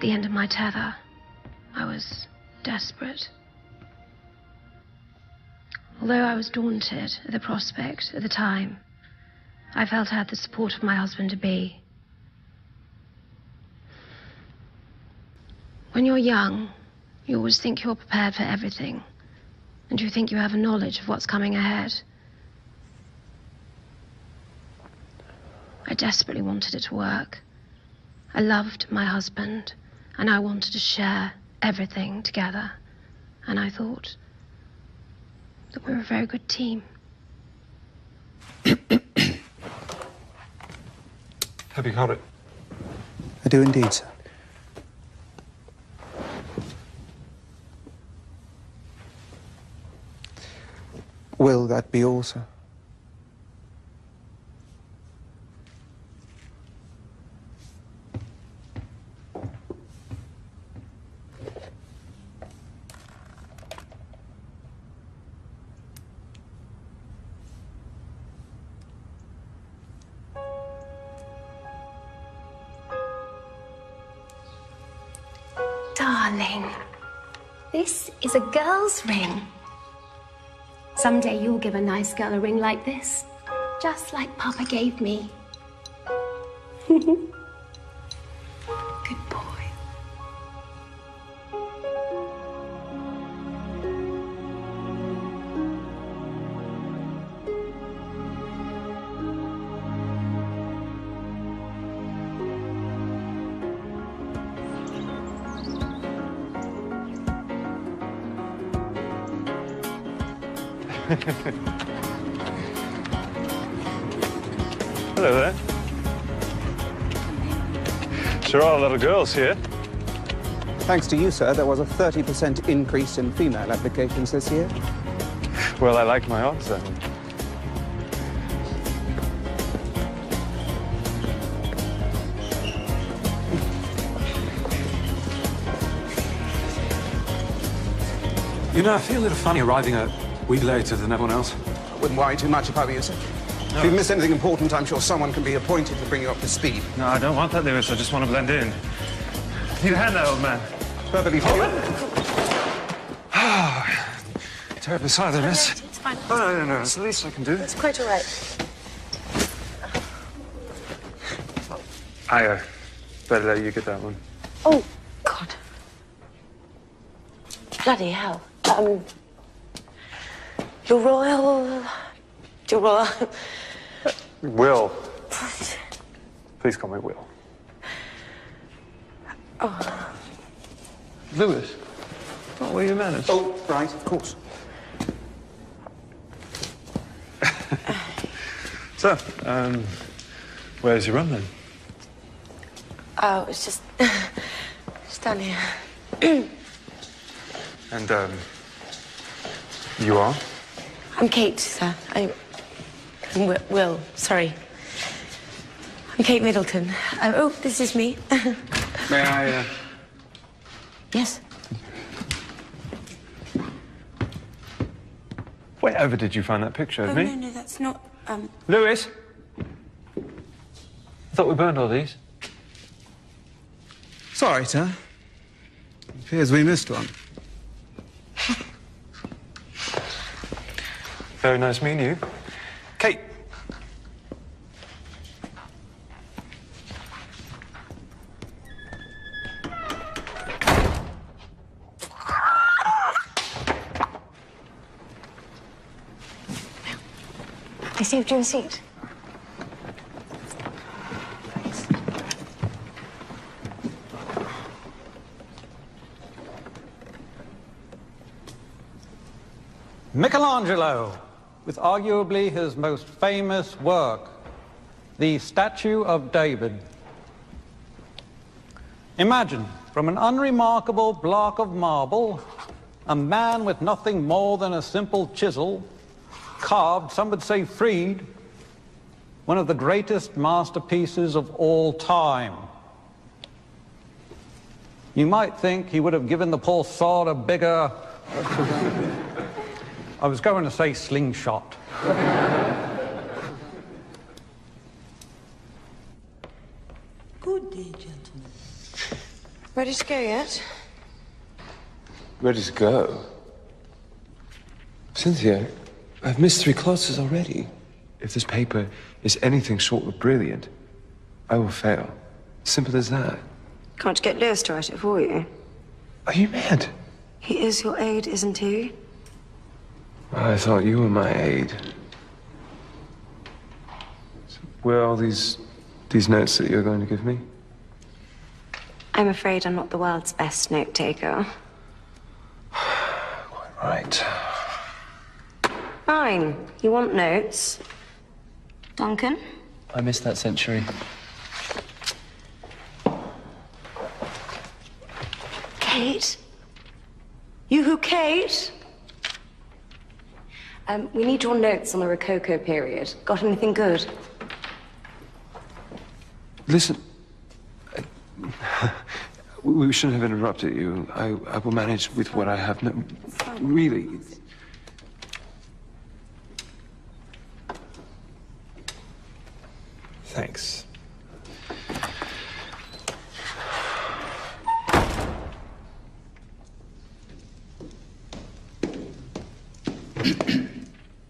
at the end of my tether. I was desperate. Although I was daunted at the prospect at the time, I felt I had the support of my husband-to-be. When you're young, you always think you're prepared for everything, and you think you have a knowledge of what's coming ahead. I desperately wanted it to work. I loved my husband, and I wanted to share everything together. And I thought that we were a very good team. Have you got it? I do indeed, sir. Will that be all, sir? Darling, this is a girl's ring. Someday you'll give a nice girl a ring like this, just like Papa gave me. Good boy. Hello there. Sure are a lot of girls here. Thanks to you, sir, there was a 30% increase in female applications this year. Well, I like my odds then. You know, I feel a little funny arriving a week later than everyone else. I wouldn't worry too much if I were you, sir. No. If you miss anything important, I'm sure someone can be appointed to bring you up to speed. No, I don't want that, Lewis. I just want to blend in. Need a hand there, old man. Perfectly fine. Terribly sorry, there, miss. It's fine. Oh, no, it's the least I can do. It's quite all right. I better let you get that one. Oh, God. Bloody hell. Your royal... Will. Please call me Will. Oh. Lewis. What were your manners? Oh, right, of course. So, where's your rum then? Oh, it's just down here. And, you are? I'm Kate, sir. I'm Will, sorry. I'm Kate Middleton. Oh, this is me. May I, Yes. Wherever did you find that picture of Oh, me? no, that's not, Lewis? I thought we burned all these. Sorry, sir. It appears we missed one. Very nice meeting you. Kate. I saved you a seat. Michelangelo, with arguably his most famous work, the Statue of David. Imagine, from an unremarkable block of marble, a man with nothing more than a simple chisel, carved, some would say freed, one of the greatest masterpieces of all time. You might think he would have given the poor sod a bigger... I was going to say slingshot. Good day, gentlemen. Ready to go yet? Ready to go? Cynthia, I've missed 3 classes already. If this paper is anything short of brilliant, I will fail. Simple as that. Can't you get Lewis to write it for you? Are you mad? He is your aide, isn't he? I thought you were my aide. So where are all these notes that you're going to give me? I'm afraid I'm not the world's best note taker. Quite right. Fine. You want notes? Duncan? I missed that century. Kate? You who, Kate? We need your notes on the Rococo period. Got anything good? Listen, we shouldn't have interrupted you. I will manage with what I have. No, really. Thanks.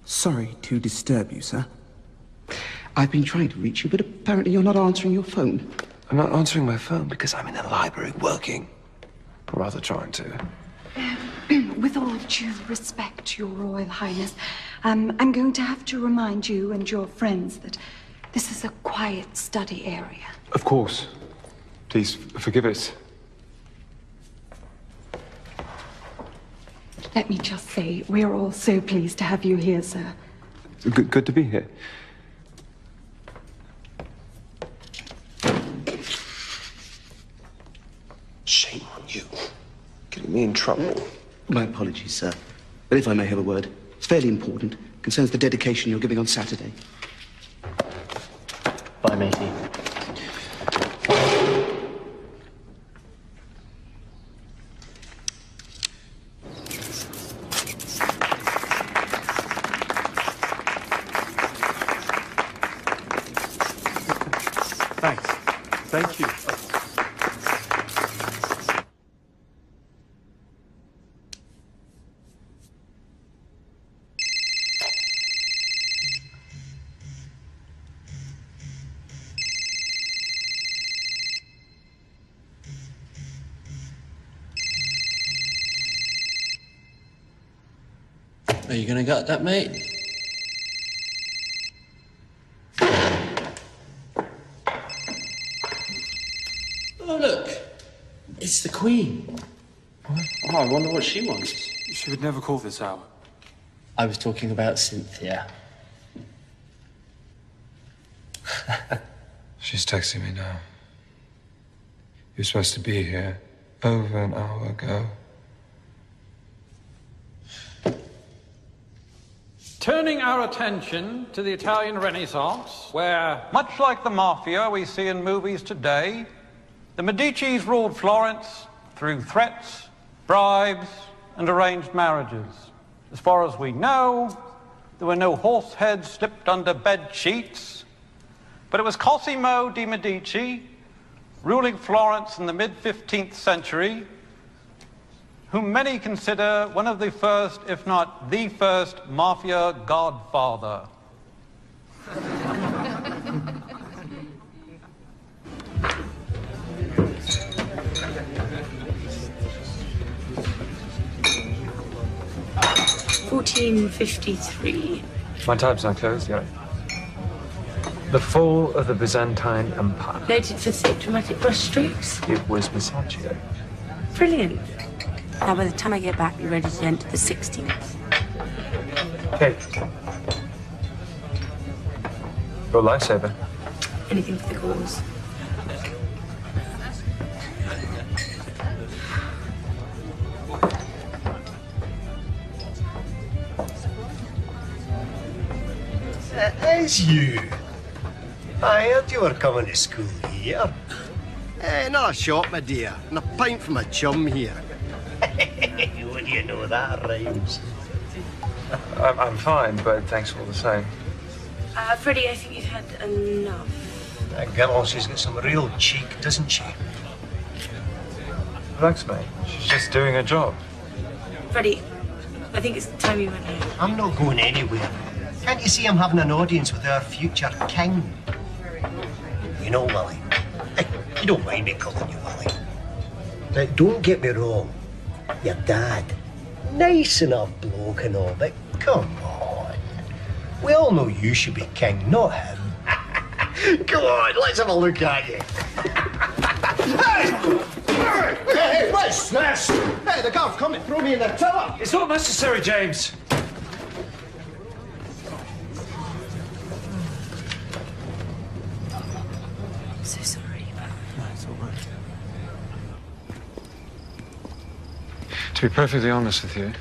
Sorry to disturb you, sir. I've been trying to reach you, but apparently you're not answering your phone. I'm not answering my phone because I'm in the library working. Or rather trying to. With all due respect to your Royal Highness, I'm going to have to remind you and your friends that this is a quiet study area. Of course. Please forgive us. Let me just say, we're all so pleased to have you here, sir. Good to be here. Shame on you. Getting me in trouble. My apologies, sir. But if I may have a word, it's fairly important. Concerns the dedication you're giving on Saturday. Bye, matey. Thanks. Thank you. Are you gonna gut that, mate? Oh, look. It's the Queen. What? Oh, I wonder what she wants. She would never call this hour. I was talking about Cynthia. She's texting me now. You're supposed to be here over an hour ago. Turning our attention to the Italian Renaissance, where, much like the mafia we see in movies today, the Medicis ruled Florence through threats, bribes, and arranged marriages. As far as we know, there were no horse heads slipped under bed sheets, but it was Cosimo de' Medici, ruling Florence in the mid-15th century, whom many consider one of the first, if not the first, mafia godfather. $14.53. My tab's not closed yet. The fall of the Byzantine Empire. Noted for thick dramatic brushstrokes. It was Masaccio. Brilliant. Now, by the time I get back, you're ready to enter the 16th. Hey. Your lifesaver. Anything for the cause. It's you. I heard you were coming to school here. Not a shot, my dear, and a pint from a chum here. Would you know that rhymes? I'm fine, but thanks all the same. Freddie, I think you've had enough. That girl, she's got some real cheek, doesn't she? Relax, mate. She's just doing her job. Freddie, I think it's time you went home. I'm not going anywhere. Can't you see I'm having an audience with our future king? You know, Willie. Hey, you don't mind me calling you Willie. Now, don't get me wrong. Your dad, nice enough bloke and all, but come on. We all know you should be king, not him. Come on, let's have a look at you. Hey, what's this? Hey, the guard's come to throw me in the tiller. It's not necessary, James. I'm so sorry. No, it's all right. To be perfectly honest with you,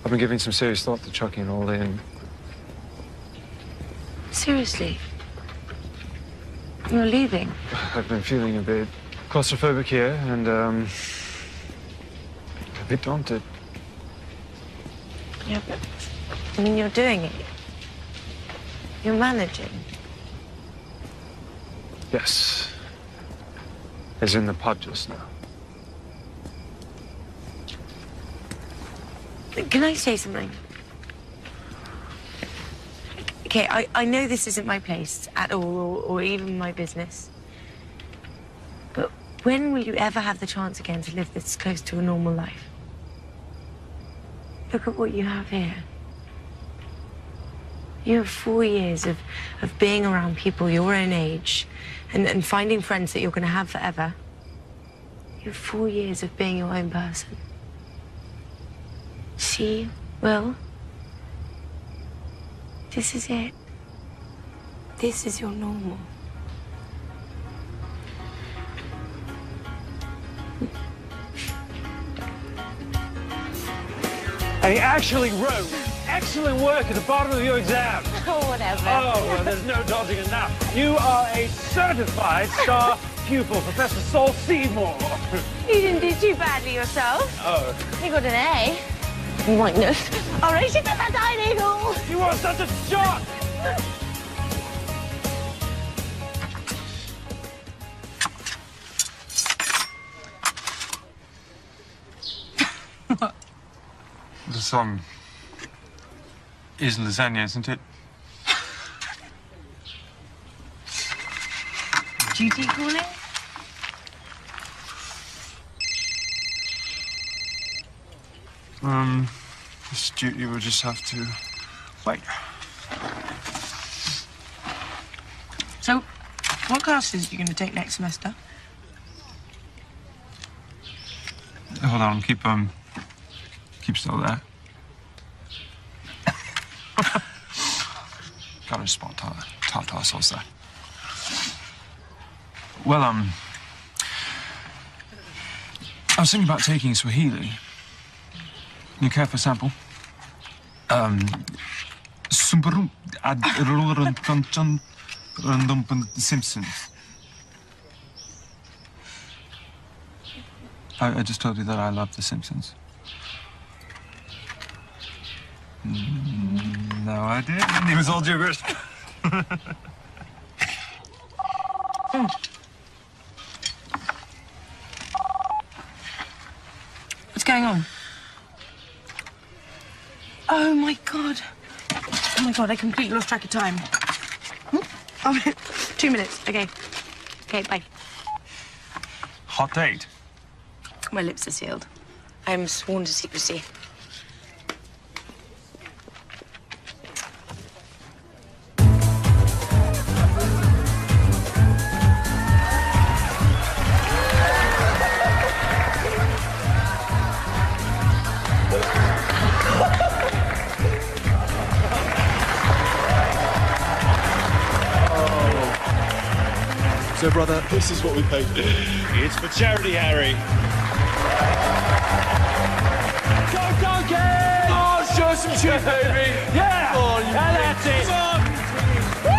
I've been giving some serious thought to chucking it all in. Seriously? You're leaving? I've been feeling a bit claustrophobic here and, a bit daunted. Yeah, but I mean, you're doing it. You're managing. Yes. As in the pub just now. Can I say something? Okay, I know this isn't my place at all, or even my business. But when will you ever have the chance again to live this close to a normal life? Look at what you have here. You have 4 years of being around people your own age and finding friends that you're going to have forever. You have 4 years of being your own person. See, Will? This is it. This is your normal. And he actually wrote excellent work at the bottom of your exam. Oh, whatever. Oh, well, there's no dodging it now. You are a certified star pupil, Professor Saul Seymour. You didn't do too badly yourself. Oh. You got an A. Minus. All right, she's at the dining hall. You are such a shock. This, is lasagna, isn't it? Duty calling? This duty will just have to wait. So, what classes are you going to take next semester? Hold on, keep still there. Got a spot tartar sauce there. Well, I was thinking about taking Swahili. You care for a sample? Simpsons. I just told you that I love The Simpsons. No, I didn't. It was all gibberish. What's going on? Oh, my God. Oh, my God, I completely lost track of time. Oh, 2 minutes. Okay. Okay, bye. Hot date? My lips are sealed. I'm sworn to secrecy. So, brother, this is what we paid for. It's for charity, Harry. Go, Duncan! Oh, show some cheer, baby! Yeah! Oh, you that's it! Woo!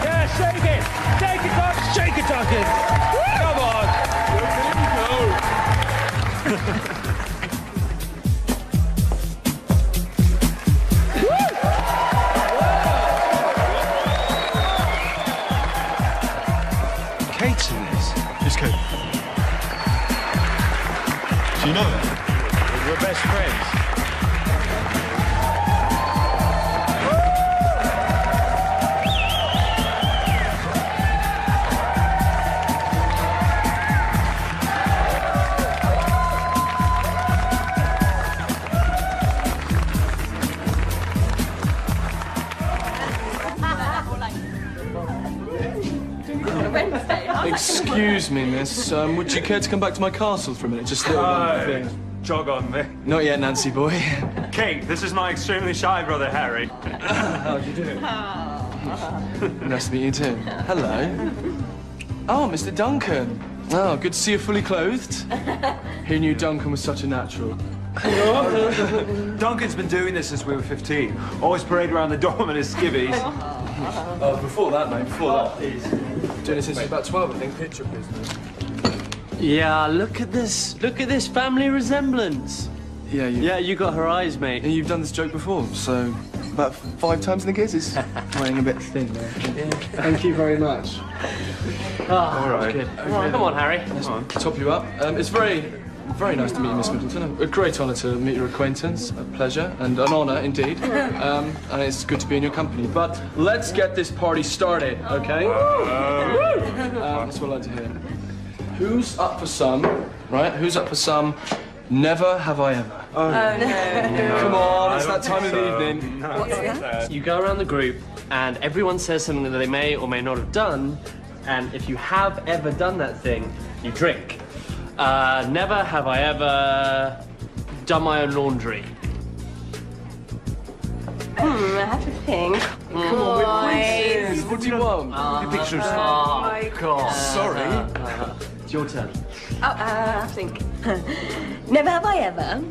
Yeah, shake it! Shake it, Duncan! Shake it, Duncan! Come on! Go. Kate's in this. Who's Kate? Excuse me, miss. Would you care to come back to my castle for a minute? Just a little one thing. Jog on, me. Not yet, Nancy boy. Kate, this is my extremely shy brother, Harry. How do you do? Nice to meet you too. Hello. Oh, Mr. Duncan. Oh, good to see you fully clothed. Who knew Duncan was such a natural? Duncan's been doing this since we were 15. Always parade around the dorm in his skivvies. Before that, mate, before that. Doing it since he was about 12, I think. Picture business. Yeah, look at this. Look at this family resemblance. Yeah, you got her eyes, mate. And you've done this joke before, so about 5 times in the kiss is weighing a bit thin there. Yeah. Thank you very much. All right. Good. Come on, Harry. Come on. Top you up. It's very nice to meet you, Miss Middleton. A great honour to meet your acquaintance. A pleasure and an honour indeed. And it's good to be in your company. But let's get this party started, okay? That's what I like to hear. Who's up for some? Right? Who's up for some? Never have I ever. Oh, no. Come on, it's that time of the evening. What's that? You go around the group and everyone says something that they may or may not have done, and if you have ever done that thing, you drink. Never have I ever done my own laundry. I have to think. Come on, we're quizzes. What do you want? Pictures. Oh, my God. Sorry. It's your turn. I have to think. Never have I ever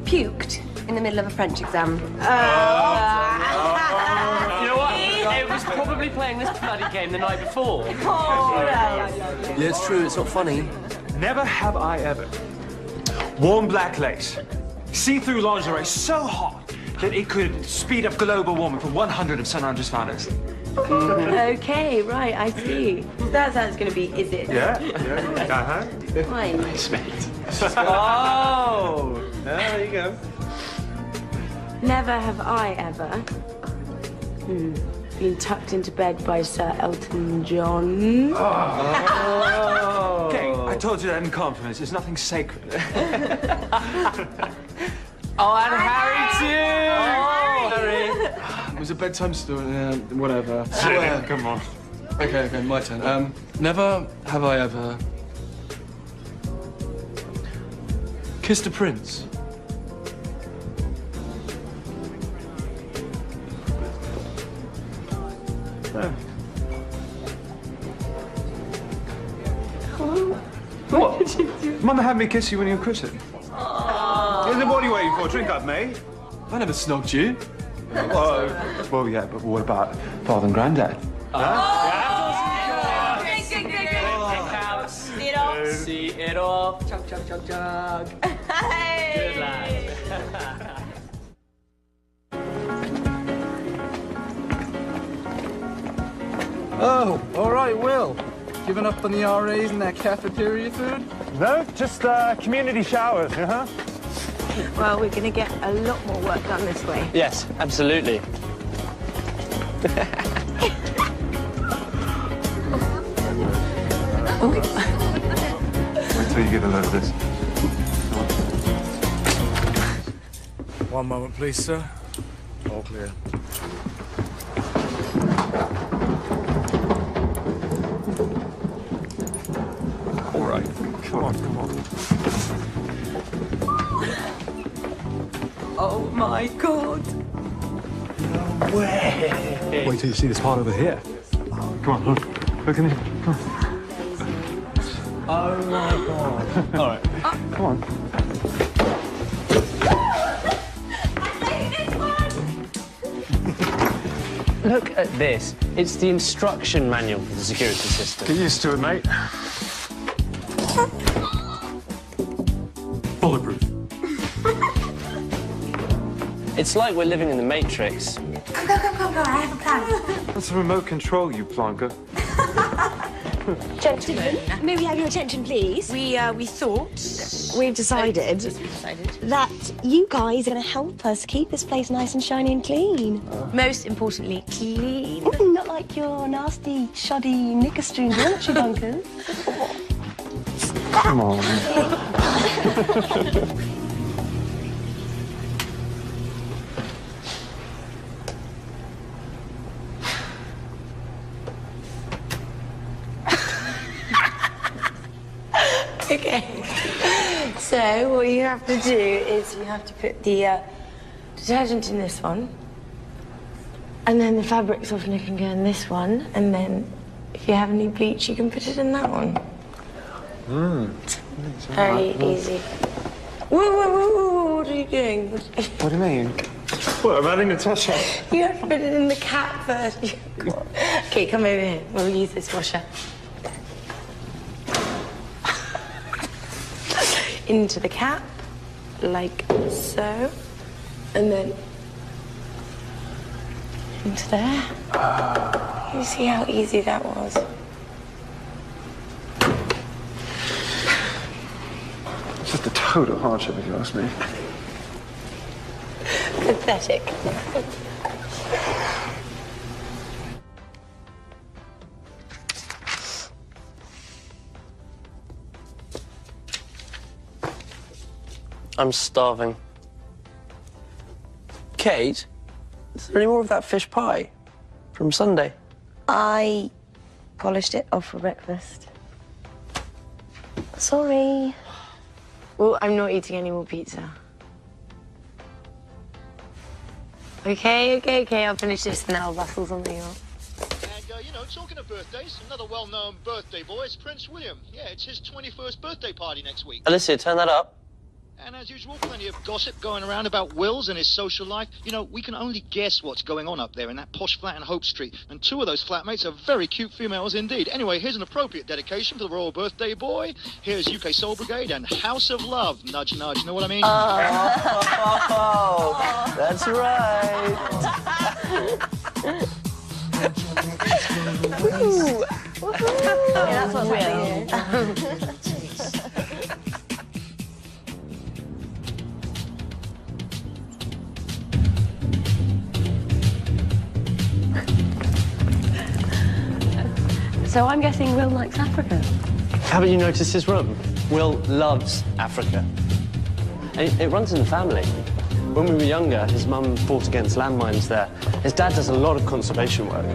puked in the middle of a French exam. You know what? It was probably playing this bloody game the night before. Yeah, it's true. It's not funny. Never have I ever worn black lace, see-through lingerie so hot that it could speed up global warming for 100 of Sun Andreas Fires. Okay, right, I see. That's how it's going to be, is it? Yeah. Fine. Oh, there you go. Never have I ever been tucked into bed by Sir Elton John. Okay, I told you that in confidence. There's nothing sacred. Oh, and Harry too! Oh, Harry. It was a bedtime story. Whatever. Come on. Okay, my turn. Never have I ever kissed a prince. What? Mama had me kiss you when you were christened. Then what are you waiting for? Drink up, mate. I never snogged you. Well, yeah, but what about Father and Granddad? See it off. Chug. Good lad. Oh, all right, Will. Giving up on the RAs and that cafeteria food? No, just community showers, huh? Well, we're going to get a lot more work done this way. Yes, absolutely. Wait till you get a load of this. One moment, please, sir. All clear. All right, come on. Oh, my God. No way. Wait till you see this part over here. Come on, look in here. Come on. Oh my God. All right, come on. Look at this. It's the instruction manual for the security system. Get used to it, mate. Bulletproof. It's like we're living in the Matrix. Go. I have a plan. That's a remote control, you plonker. Gentlemen, may we have your attention, please? We thought we've decided that you guys are going to help us keep this place nice and shiny and clean. Most importantly, clean. Not like your nasty, shoddy knicker streams, aren't you, bunkers? Come on. Okay. So what you have to do is you have to put the detergent in this one, and then the fabric softener can go in this one, and then if you have any bleach, you can put it in that one. Very easy. Whoa, what are you doing? What do you mean? What, I'm adding Natasha? You have to put it in the cap first. Okay, come over here. We'll use this washer. Into the cap, like so, and then into there. You see how easy that was? It's just a total hardship, if you ask me. Pathetic. I'm starving. Kate, is there any more of that fish pie from Sunday? I polished it off for breakfast. Sorry. Well, I'm not eating any more pizza. Okay, I'll finish this and then I'll rustle something up. And, you know, talking of birthdays, another well-known birthday boy is Prince William. Yeah, it's his 21st birthday party next week. Alicia, turn that up. And as usual, plenty of gossip going around about Wills and his social life. You know, we can only guess what's going on up there in that posh flat in Hope Street. And two of those flatmates are very cute females indeed. Anyway, here's an appropriate dedication for the royal birthday boy. Here's UK Soul Brigade and House of Love. Nudge, nudge, know what I mean? Oh, that's right. Yeah, that's what's happening. So I'm guessing Will likes Africa. Haven't you noticed his room? Will loves Africa. And it runs in the family. When we were younger, his mum fought against landmines there. His dad does a lot of conservation work.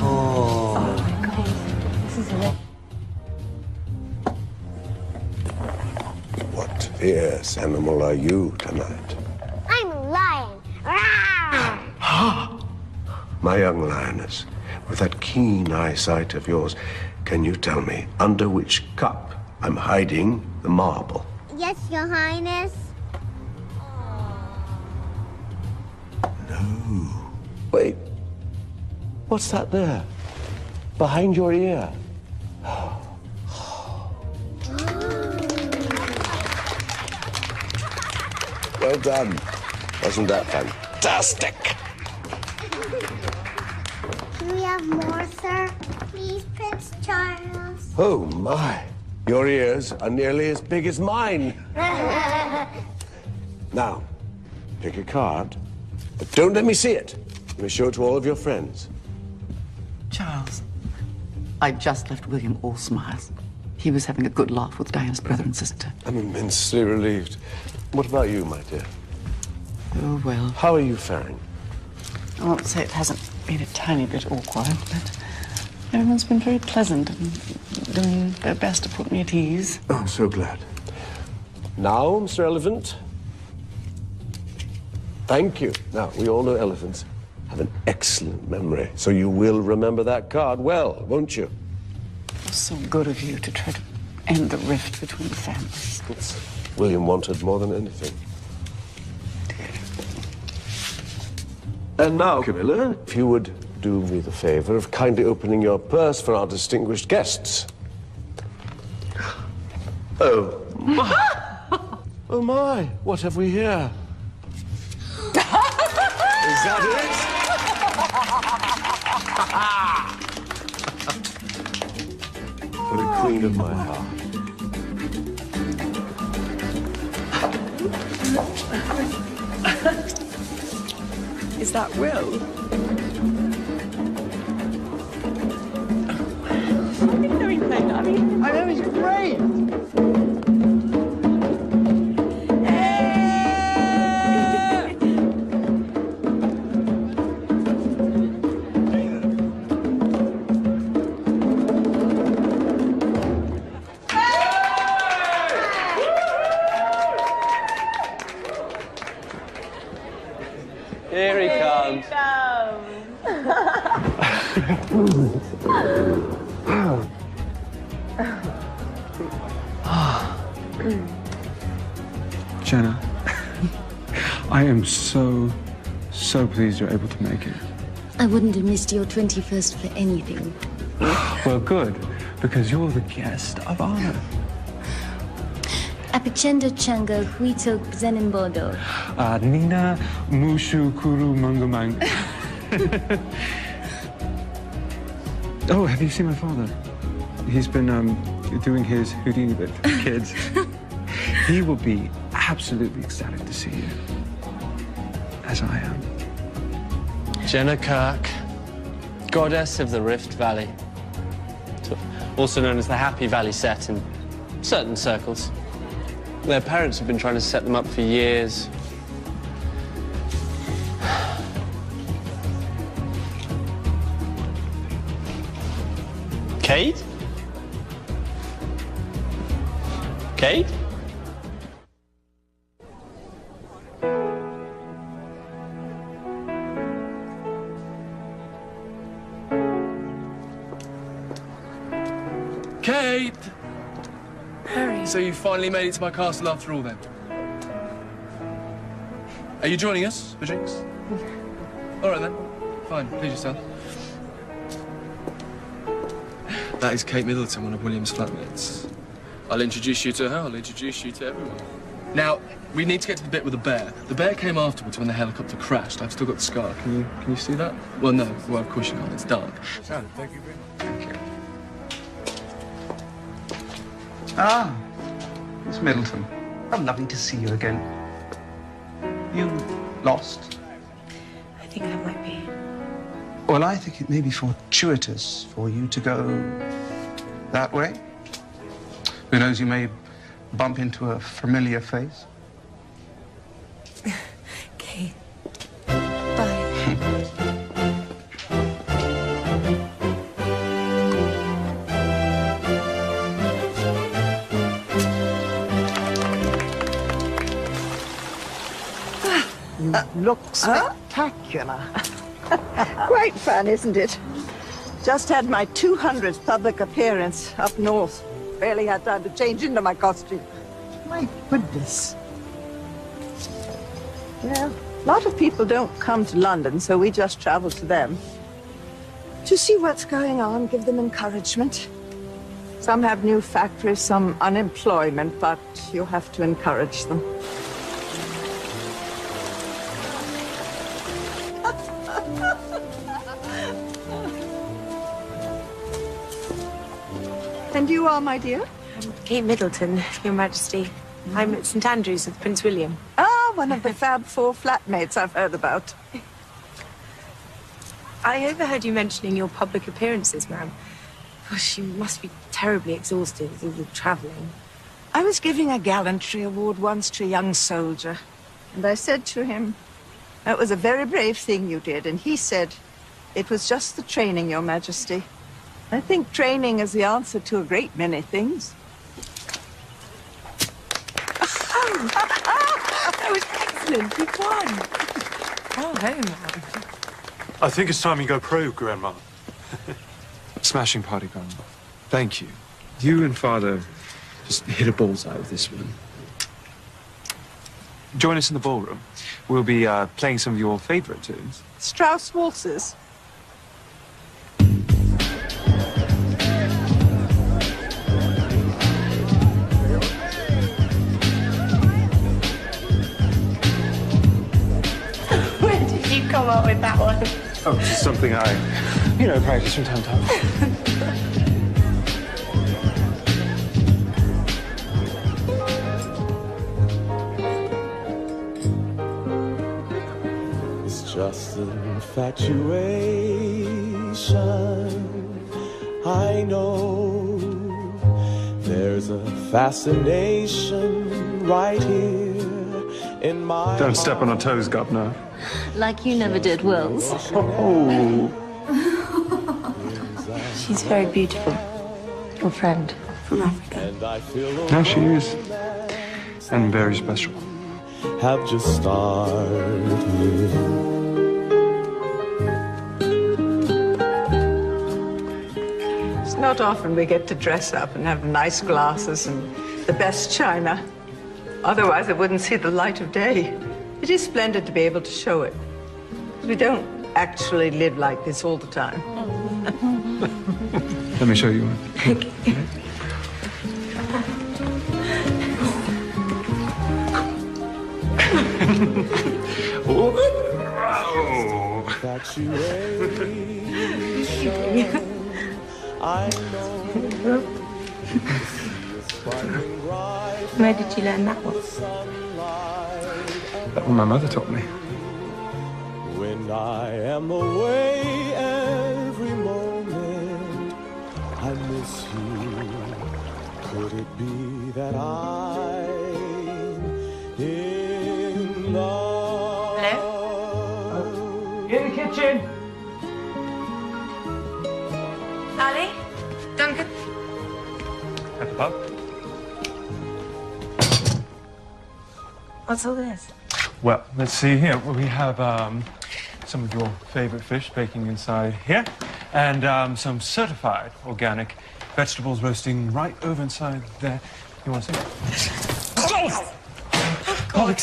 Oh my God, this is it. What fierce animal are you tonight? I'm a lion. My young lioness, with that keen eyesight of yours, can you tell me under which cup I'm hiding the marble? Yes, Your Highness. No. Wait. What's that there? Behind your ear? Well done. Wasn't that fantastic? Do we have more, sir? Please, Prince Charles. Oh, my. Your ears are nearly as big as mine. Now, pick a card, but don't let me see it. You may show it to all of your friends. Charles, I just left William all smiles. He was having a good laugh with Diana's brother and sister. I'm immensely relieved. What about you, my dear? Oh, well. How are you faring? I won't say it hasn't been a tiny bit awkward, but everyone's been very pleasant and doing their best to put me at ease. Oh, I'm so glad. Now, Mr. Elephant. Thank you. Now, we all know elephants have an excellent memory, so you will remember that card well, won't you? It was so good of you to try to end the rift between the families. It's William wanted more than anything. And now, Camilla, if you would do me the favor of kindly opening your purse for our distinguished guests. Oh, my. Oh, my. What have we here? Is that it? For the queen of my heart. Is that Will? I know he's great. Here he comes. Jenna, I am so pleased you're able to make it. I wouldn't have missed your 21st for anything. Well, good, because you're the guest of honor. Apicendo chango huito zenembodo. Nina mushu kuru mangamang. Oh, have you seen my father? He's been doing his Houdini with kids. He will be absolutely ecstatic to see you, as I am. Jenna Kirk, goddess of the Rift Valley, also known as the Happy Valley set in certain circles. Their parents have been trying to set them up for years. Kate? Kate? Kate! Harry. So you finally made it to my castle after all, then? Are you joining us for drinks? All right, then. Fine. Please yourself. That is Kate Middleton, one of William's flatmates. I'll introduce you to her. I'll introduce you to everyone. Now, we need to get to the bit with the bear. The bear came afterwards when the helicopter crashed. I've still got the scar. Can you see that? Well, no. Well, of course you can't. It's dark. Thank you very much. Thank you. Ah, Miss Middleton. How lovely to see you again. You lost? I think I might be. Well, I think it may be fortuitous for you to go that way. Who knows, you may bump into a familiar face. Okay. Bye. You look spectacular. Quite fun, isn't it? Just had my 200th public appearance up north. Barely had time to change into my costume. My goodness. Well, a lot of people don't come to London, so we just travel to them. To see what's going on, give them encouragement. Some have new factories, some unemployment, but you have to encourage them. And you are, my dear? I'm Kate Middleton, Your Majesty. I'm at St Andrews with Prince William. Ah, one of the Fab Four flatmates I've heard about. I overheard you mentioning your public appearances, ma'am. Gosh, you must be terribly exhausted with all the travelling. I was giving a gallantry award once to a young soldier, and I said to him, "That was a very brave thing you did," and he said, "It was just the training, Your Majesty." I think training is the answer to a great many things. That was excellent. You won. Oh, hey, ma'am. I think it's time you go pro, Grandma. Smashing party, Grandma. Thank you. You and Father just hit a bullseye with this one. Join us in the ballroom. We'll be playing some of your favorite tunes. Strauss waltzes. Where did you come up with that one? Oh, it's just something I, practice from time to time. just infatuation. I know there's a fascination right here in my Don't step on her toes, Governor. Like you never did, Wills. Oh. She's very beautiful. Your friend from Africa. No, she is. And very special. Have just started. It's not often we get to dress up and have nice glasses and the best china. Otherwise, it wouldn't see the light of day. It is splendid to be able to show it. We don't actually live like this all the time. Let me show you one. Where did you learn that one? That one my mother taught me. When I am away every moment, I miss you. Could it be that I'm in love? Hello? In the kitchen. Ali? Duncan? At the pub? What's all this? Well, let's see here. We have some of your favorite fish baking inside here, and some certified organic vegetables roasting right over inside there. You want to see? Oh, God.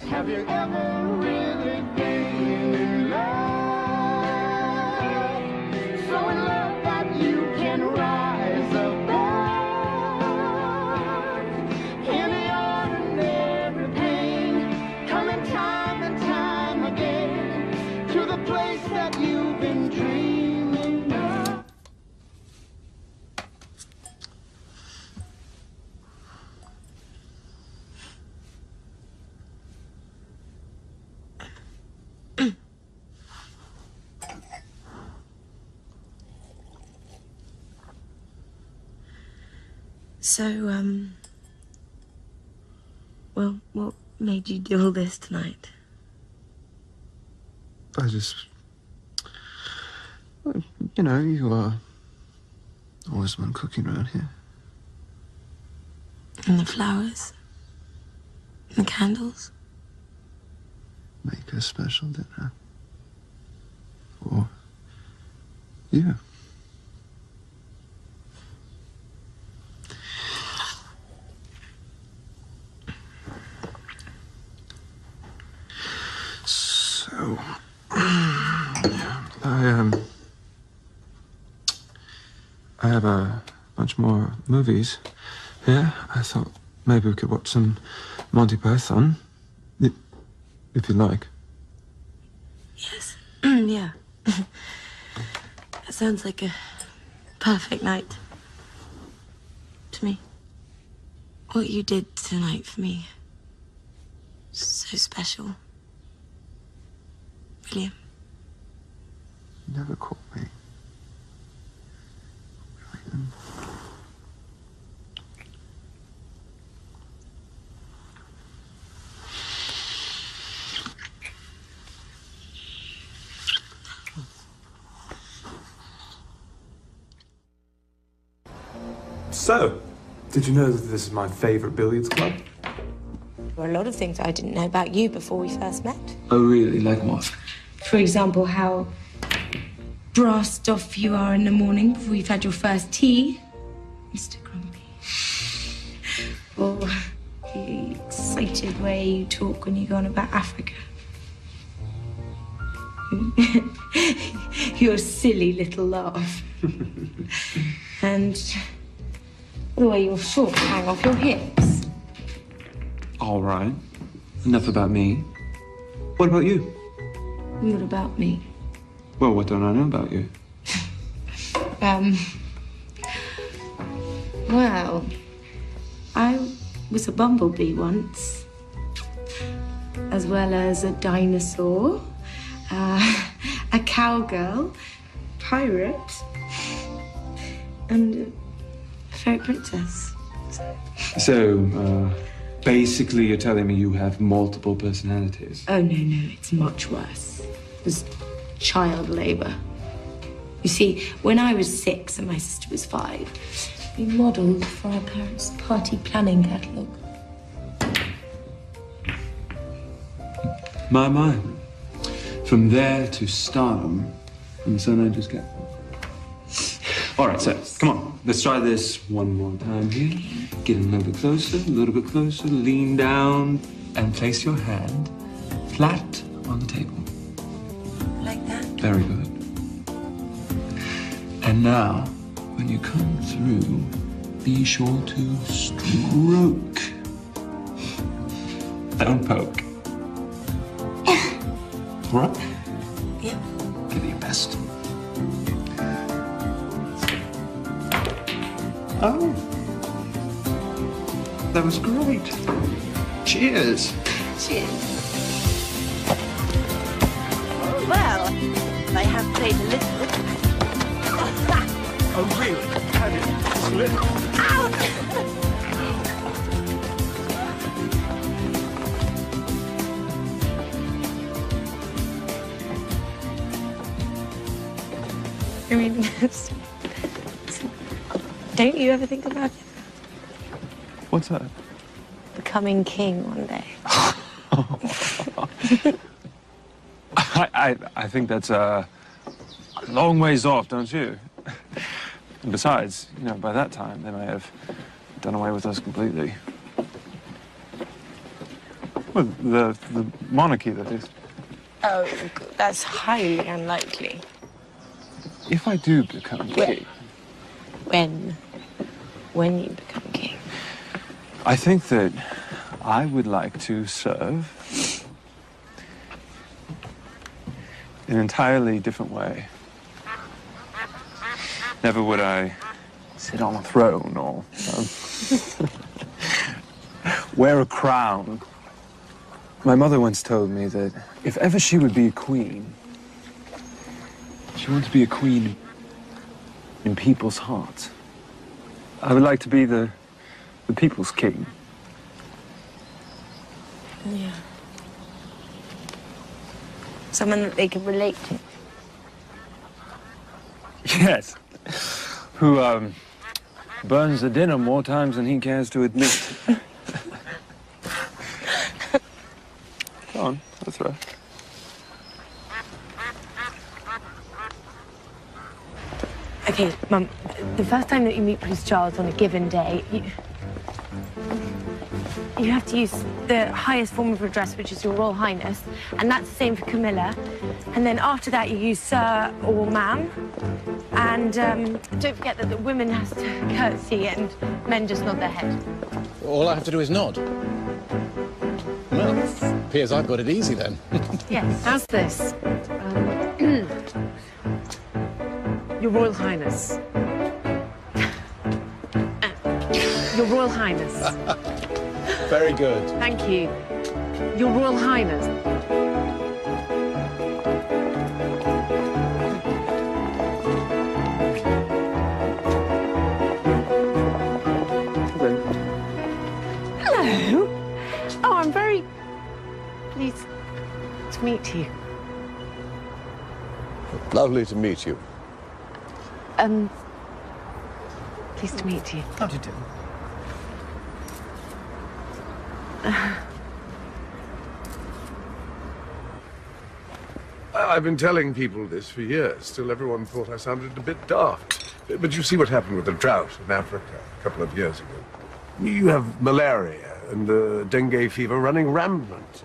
Have you ever really been in love? So in love that you can rise above any ordinary pain, coming time and time again to the place that you've been dreaming of. So, well, what made you do all this tonight? I just... You know, you are always the one cooking around here. And the flowers? And the candles? Make a special dinner. For you. So, I have a bunch more movies here. I thought maybe we could watch some Monty Python, if you like. Yes. Yeah. That sounds like a perfect night to me. What you did tonight for me, so special. William. You never caught me. William. So, did you know that this is my favorite billiards club? There were a lot of things I didn't know about you before we first met. Oh, really? Like what? For example, how brassed off you are in the morning before you've had your first tea, Mr. Grumpy. Or the excited way you talk when you go on about Africa. Your silly little laugh. And the way your shorts hang off your hips. All right. Enough about me. What about you? What about me? Well, what don't I know about you? Well, I was a bumblebee once, as well as a dinosaur, a cowgirl, pirate, and a fairy princess. So, basically you're telling me you have multiple personalities. Oh, no, it's much worse. It was child labor. You see, when I was 6 and my sister was 5, we modelled for our parents' party planning catalogue. My. From there to stardom, and so I just get. All right, so come on, let's try this one more time here. Get a little bit closer, lean down, and place your hand flat on the table. Like that? Very good. And now, when you come through, be sure to stroke. Don't poke. All right? Yeah. Give it your best. Oh. That was great. Cheers. Cheers. Well, I have played a little bit. Oh, really? Have you? Just a little? I mean, don't you ever think about it? What's that? Becoming king one day. I think that's a long ways off, don't you? And besides, you know, by that time, they may have done away with us completely. Well, the monarchy, that is. Oh, that's highly unlikely. If I do become king... When you become king. I think that I would like to serve in an entirely different way. Never would I sit on a throne or wear a crown. My mother once told me that if ever she would be a queen, she wanted to be a queen in people's hearts. I would like to be the people's king. Yeah. Someone that they can relate to. Yes. Who, burns the dinner more times than he cares to admit. Go on, that's right. Okay, Mum, the first time that you meet Prince Charles on a given day, you have to use the highest form of address, which is Your Royal Highness, and that's the same for Camilla. And then after that, you use Sir or Ma'am. And don't forget that the women has to curtsy and men just nod their head. All I have to do is nod. Well, appears I've got it easy then. Yes. How's this? Your Royal Highness. Your Royal Highness. Very good. Thank you. Your Royal Highness. Hello. Oh, I'm very pleased to meet you. Lovely to meet you. Pleased to meet you. How do you do? I've been telling people this for years. Still, everyone thought I sounded a bit daft. But you see what happened with the drought in Africa a couple of years ago. You have malaria, and the dengue fever running rampant.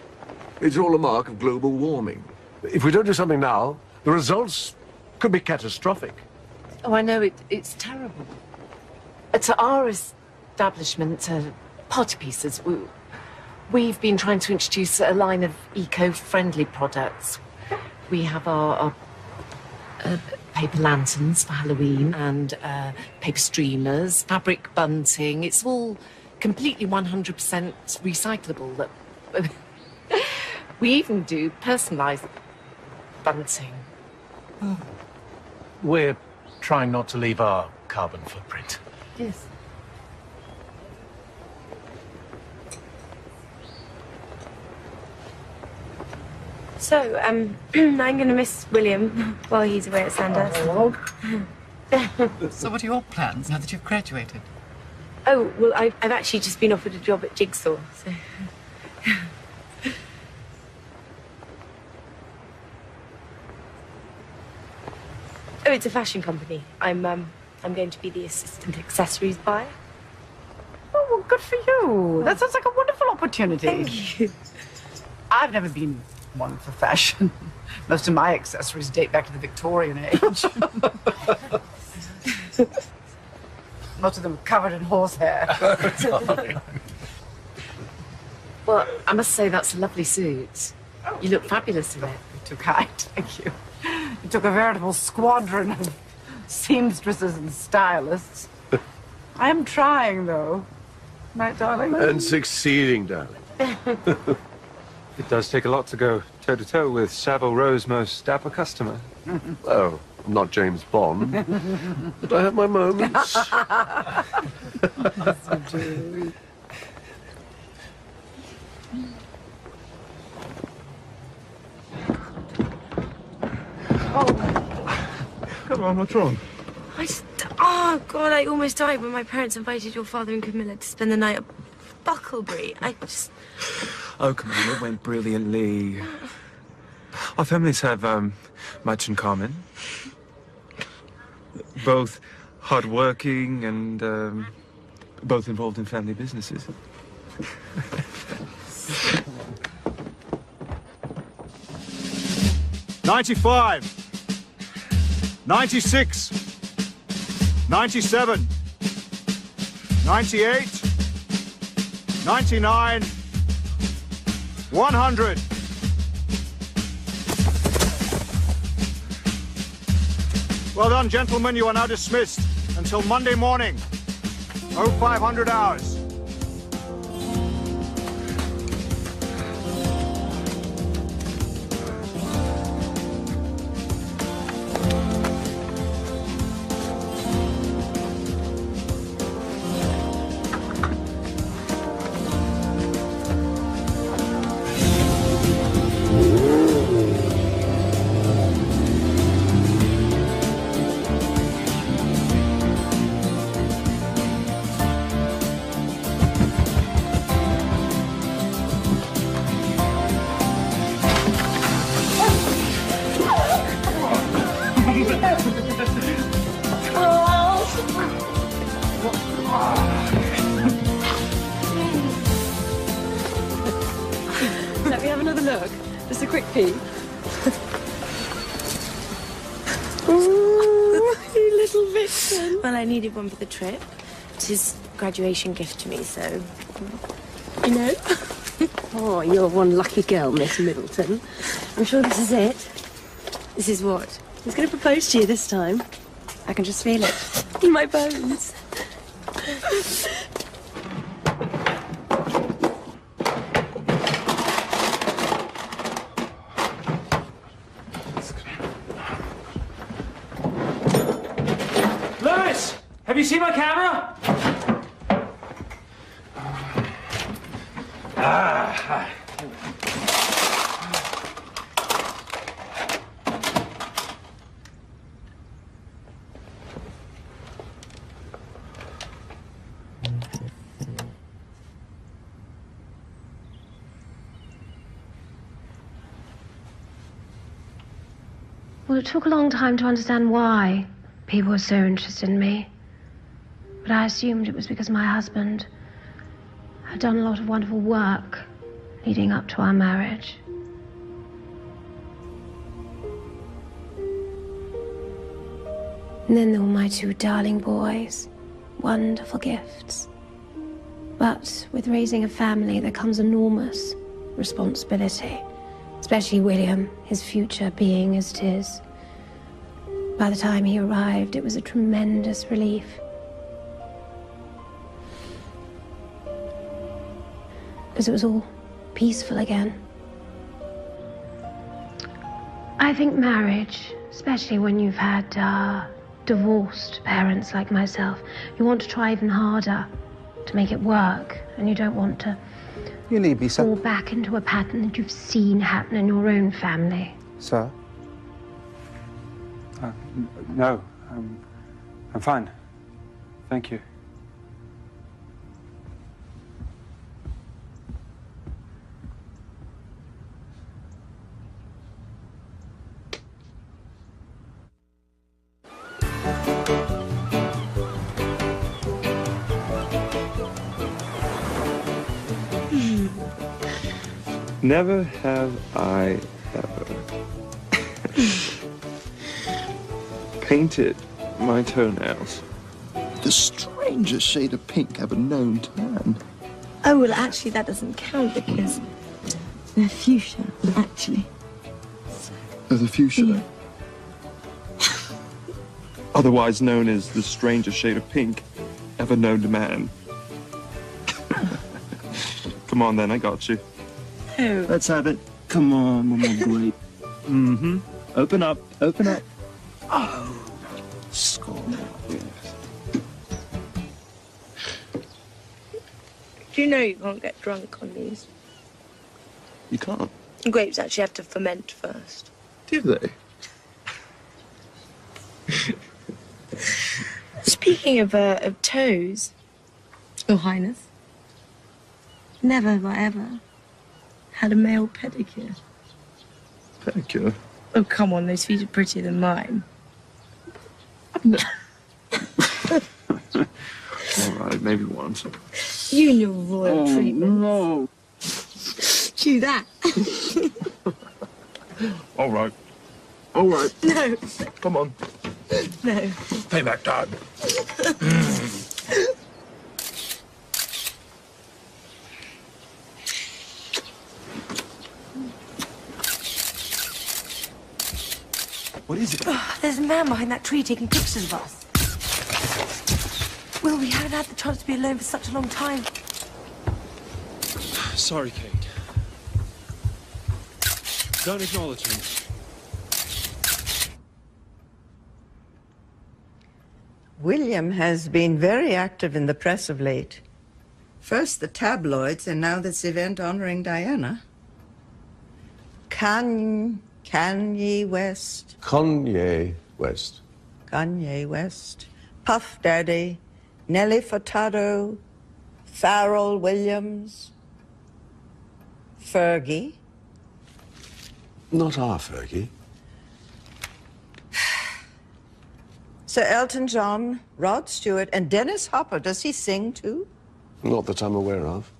It's all a mark of global warming. If we don't do something now, the results could be catastrophic. Oh, I know, it's terrible. At our establishment, Party Pieces, we've been trying to introduce a line of eco-friendly products. We have our paper lanterns for Halloween and paper streamers, fabric bunting. It's all completely 100% recyclable. We even do personalised bunting. We're trying not to leave our carbon footprint. Yes. So, I'm going to miss William while he's away at Sandhurst. So what are your plans now that you've graduated? Oh, well, I've actually just been offered a job at Jigsaw, so... Oh, it's a fashion company. I'm going to be the assistant accessories buyer. Oh, well, good for you. That sounds like a wonderful opportunity. Thank you. I've never been one for fashion. Most of my accessories date back to the Victorian age. Most of them covered in horsehair. Well, I must say that's a lovely suit. You look fabulous in it. You're too kind, thank you. You took a veritable squadron of seamstresses and stylists. I am trying, though. Right, darling? And succeeding, darling. It does take a lot to go toe-to-toe with Savile Row's most dapper customer. Oh, I'm not James Bond, but I have my moments. Come on, what's wrong? Oh, God, I almost died when my parents invited your father and Camilla to spend the night at Bucklebury. Oh, come on, it went brilliantly. Our families have much in common. Both hardworking and both involved in family businesses. 95, 96, 97, 98, 99, 100. Well done, gentlemen. You are now dismissed until Monday morning, 0500 hours. Let me have another look. Just a quick peek. Ooh, you little vixen. Well, I needed one for the trip. It's his graduation gift to me, so... You know? Oh, you're one lucky girl, Miss Middleton. I'm sure this is it. This is what? He's going to propose to you this time. I can just feel it. In my bones. Lewis, have you seen my camera? Well, it took a long time to understand why people were so interested in me. But I assumed it was because my husband I've done a lot of wonderful work leading up to our marriage. And then there were my two darling boys. Wonderful gifts. But with raising a family, there comes enormous responsibility. Especially William, his future being as it is. By the time he arrived, it was a tremendous relief. Because it was all peaceful again. I think marriage, especially when you've had divorced parents like myself, you want to try even harder to make it work, and you don't want to fall back into a pattern that you've seen happen in your own family. Sir? No, I'm fine. Thank you. Never have I ever painted my toenails. The strangest shade of pink ever known to man. Oh, well, actually, that doesn't count because they're fuchsia, actually. Oh, the fuchsia? Yeah. Otherwise known as the strangest shade of pink ever known to man. Come on then, I got you. Oh. Let's have it. Come on, one more grape. Mm-hmm. Open up, open up. Oh. Score. Do you know you can't get drunk on these? You can't? Grapes actually have to ferment first. Do they? Speaking of toes, Your Highness, never have I ever had a male pedicure. Pedicure? Oh, come on, those feet are prettier than mine. All right, maybe once. You and your royal treatment. No. Do that. All right. All right. No. Come on. No. Payback time. What is it? Oh, there's a man behind that tree taking pictures of us. Will, we haven't had the chance to be alone for such a long time. Sorry, Kate. Don't acknowledge me. William has been very active in the press of late. First the tabloids, and now this event honoring Diana. Kanye West. Kanye West. Kanye West. Puff Daddy. Nelly Furtado. Pharrell Williams. Fergie. Not our Fergie. Sir Elton John, Rod Stewart, and Dennis Hopper. Does he sing too? Not that I'm aware of.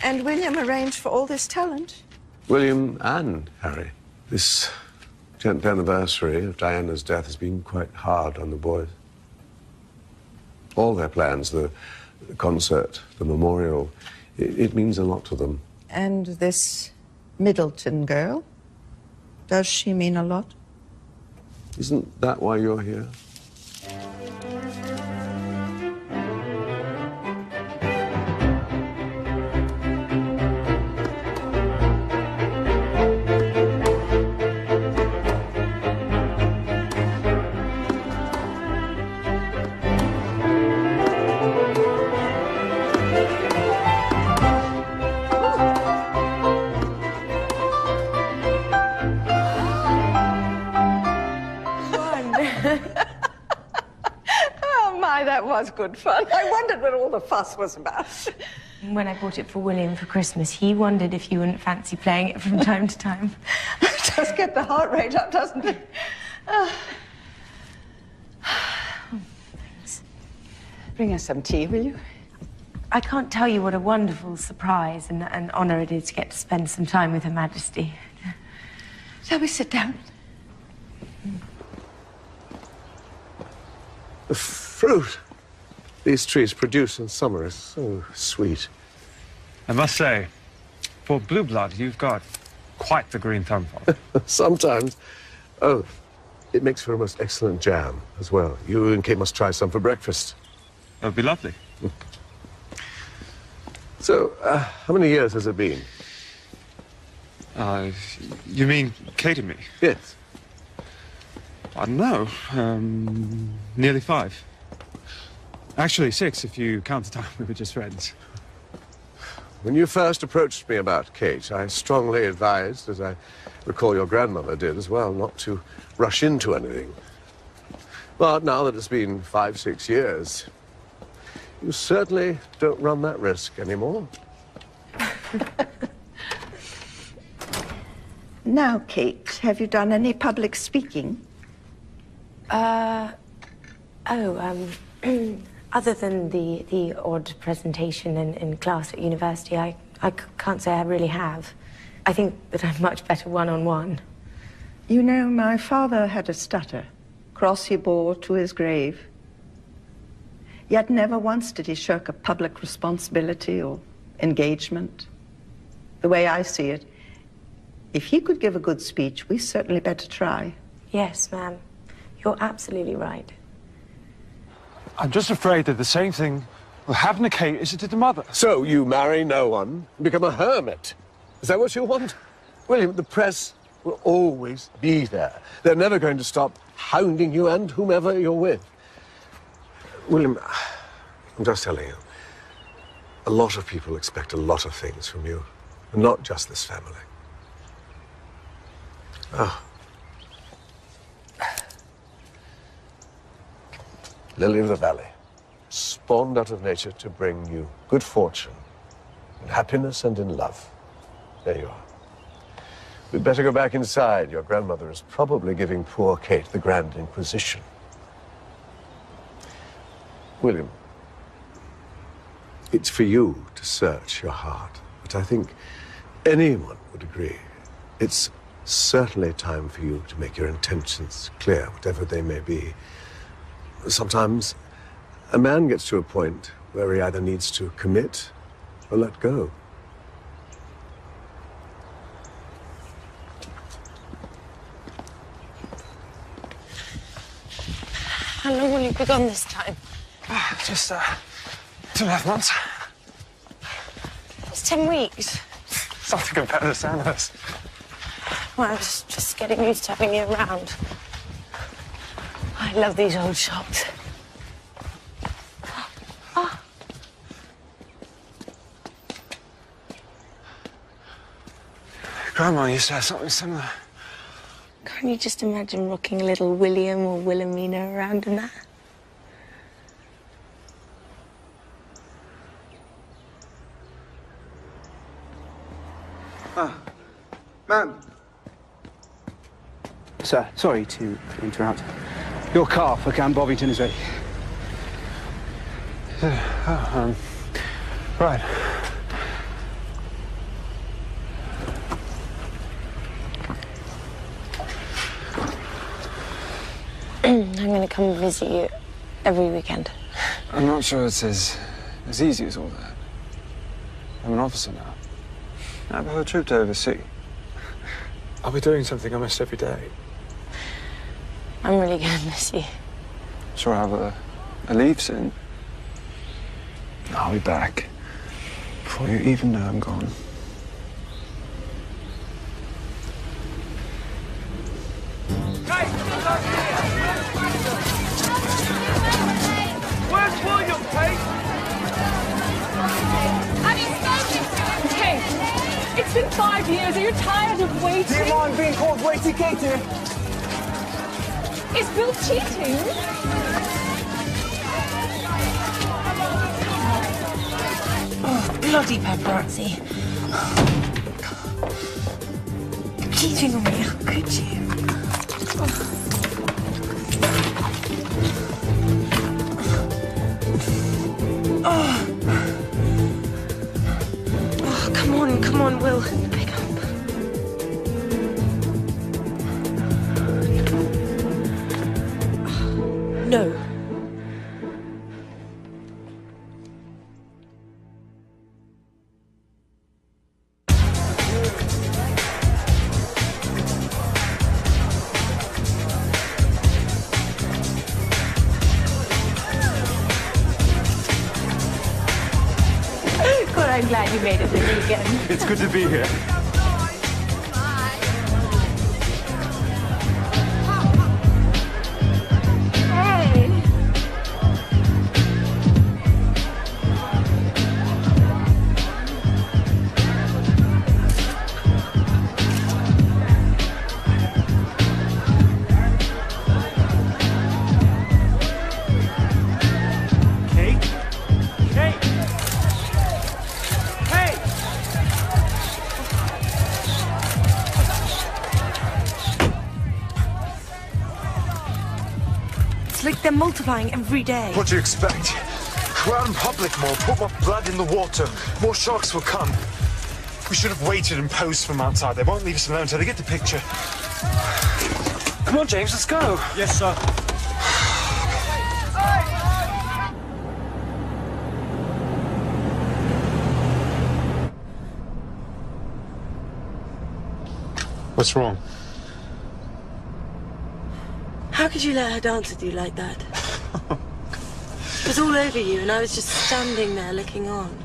And William arranged for all this talent? William and Harry. This 10th anniversary of Diana's death has been quite hard on the boys. All their plans, the concert, the memorial, it means a lot to them. And this Middleton girl, does she mean a lot? Isn't that why you're here? Oh, my, that was good fun. I wondered what all the fuss was about. When I bought it for William for Christmas, he wondered if you wouldn't fancy playing it from time to time. It does get the heart rate up, doesn't it? Thanks. Bring us some tea, will you? I can't tell you what a wonderful surprise and honour it is to get to spend some time with Her Majesty. Shall we sit down? The fruit these trees produce in summer is so sweet. I must say, for blue blood, you've got quite the green thumb for it. Sometimes. Oh, it makes for a most excellent jam as well. You and Kate must try some for breakfast. That would be lovely. So, how many years has it been? You mean Kate and me? Yes. I don't know. Nearly 5. Actually, 6 if you count the time we were just friends. When you first approached me about Kate, I strongly advised, as I recall your grandmother did as well, not to rush into anything. But now that it's been 5, 6 years, you certainly don't run that risk anymore. Now, Kate, have you done any public speaking? Other than the odd presentation in class at university, I can't say I really have. I think that I'm much better one-on-one. You know, my father had a stutter, cross he bore to his grave. Yet never once did he shirk a public responsibility or engagement. The way I see it, if he could give a good speech, we certainly better try. Yes, ma'am. You're absolutely right. I'm just afraid that the same thing will happen to Kate as it did to Mother. So you marry no one, become a hermit. Is that what you want? William, the press will always be there. They're never going to stop hounding you and whomever you're with. William, I'm just telling you, a lot of people expect a lot of things from you, and not just this family. Oh. Lily of the Valley, spawned out of nature to bring you good fortune, in happiness and in love. There you are. We'd better go back inside. Your grandmother is probably giving poor Kate the Grand Inquisition. William, it's for you to search your heart, but I think anyone would agree it's certainly time for you to make your intentions clear, whatever they may be. Sometimes a man gets to a point where he either needs to commit or let go. How long will you be gone this time? Just 2.5 months. It's 10 weeks. Something compared to Sandhurst. Well, I was just getting used to having you around. I love these old shops. Oh. Grandma used to have something similar. Can't you just imagine rocking little William or Wilhelmina around in that? Ma'am. Sir, sorry to interrupt. Your car for Camp Bovington is ready. Right. I'm going to come visit you every weekend. I'm not sure it's as easy as all that. I'm an officer now. I have a whole troop to oversee. I'll be doing something almost every day. I'm really going to miss you. Sure, I'll have a leave soon. I'll be back before you even know I'm gone. Where's William, Kate? Have you spoken to him? Kate, it's been 5 years. Are you tired of waiting? Do you mind being called Waity Kate here? Is Bill cheating? Oh, bloody paparazzi. Cheating on me, how could you? Oh. Come on, Will. Pick up. No. God, I'm glad you made it there again. It's good to be here. Hey! Kate? Kate! Hey! It's like they're multiplying every day. What do you expect? Crown public more, put more blood in the water. More sharks will come. We should have waited and posed from outside. They won't leave us alone until they get the picture. Come on, James, let's go. Yes, sir. What's wrong? How could you let her dance with you like that? It was all over you, and I was just standing there looking on.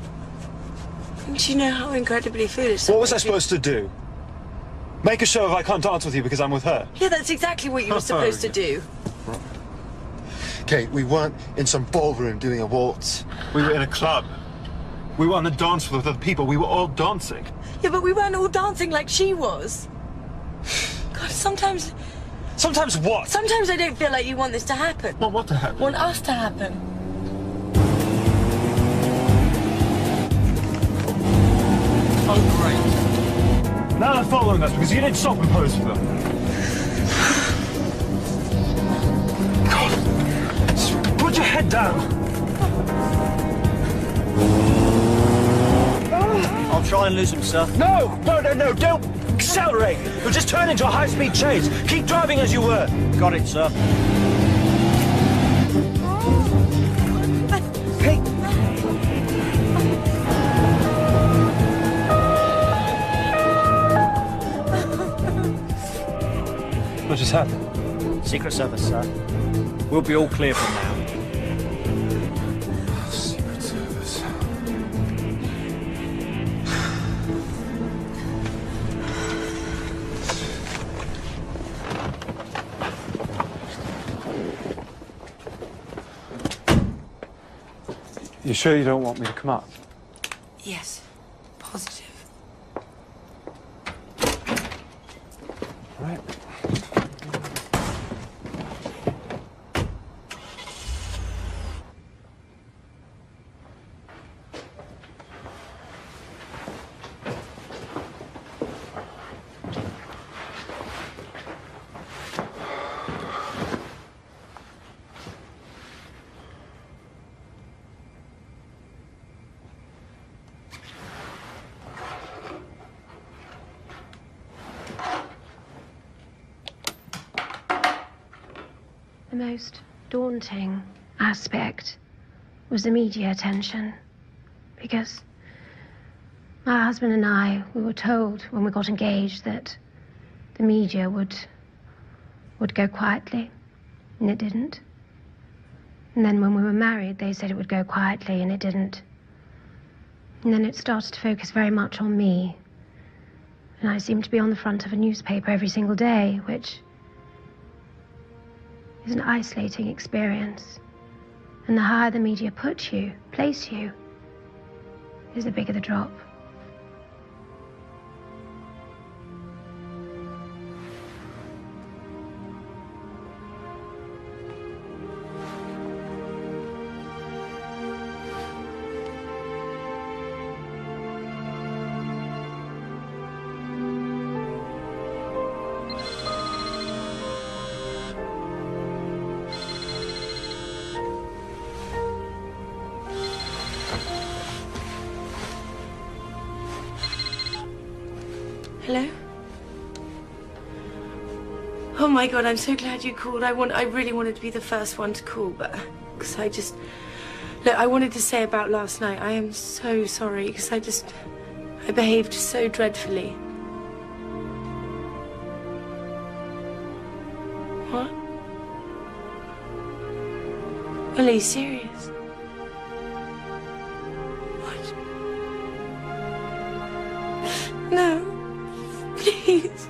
Don't you know how incredibly foolish? What was I supposed to do? Make a show of I can't dance with you because I'm with her? Yeah, that's exactly what you were supposed to do. Kate, we weren't in some ballroom doing a waltz. We were in a club. We were on the dance floor with other people. We were all dancing. Yeah, but we weren't all dancing like she was. God, sometimes... Sometimes what? Sometimes I don't feel like you want this to happen. Want what to happen? Want us to happen. Oh, great. Now they're following us because you didn't stop and pose for them. God. Just put your head down. I'll try and lose him, sir. No! No, no, no, don't accelerate. You'll just turn into a high-speed chase. Keep driving as you were. Got it, sir. Hey! What just happened? Secret Service, sir. We'll be all clear from now. Secret Service. You sure you don't want me to come up? Yes. Positive. Right. The most daunting aspect was the media attention, because my husband and I, we were told when we got engaged that the media would go quietly, and it didn't. And then when we were married, they said it would go quietly, and it didn't. And then it started to focus very much on me, and I seemed to be on the front of a newspaper every single day, which is an isolating experience. And the higher the media place you, is the bigger the drop. Hello? Oh my God, I'm so glad you called. I really wanted to be the first one to call, but because look, I wanted to say about last night. I am so sorry because I behaved so dreadfully. What? Well, are you serious? What? No. Please.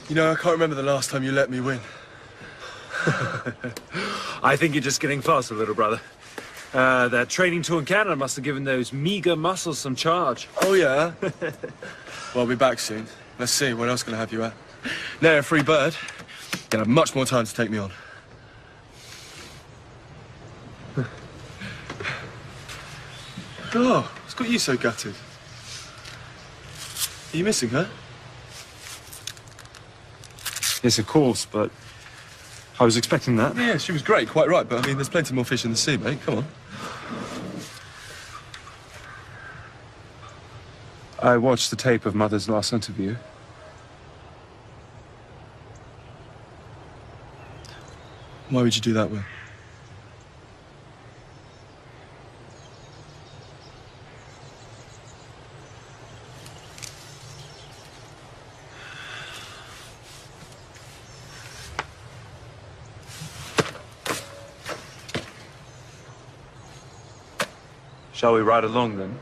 You know, I can't remember the last time you let me win. I think you're just getting faster, little brother. That training tour in Canada must have given those meager muscles some charge. Oh, yeah? Well, I'll be back soon. Let's see, what else can I have you at? Now, a free bird, you'll have much more time to take me on. Oh, what's got you so gutted? Are you missing her? Yes, of course, but I was expecting that. Yeah, she was great, quite right, but I mean, there's plenty more fish in the sea, mate. Come on. I watched the tape of Mother's last interview. Why would you do that, Will? Shall we ride along, then?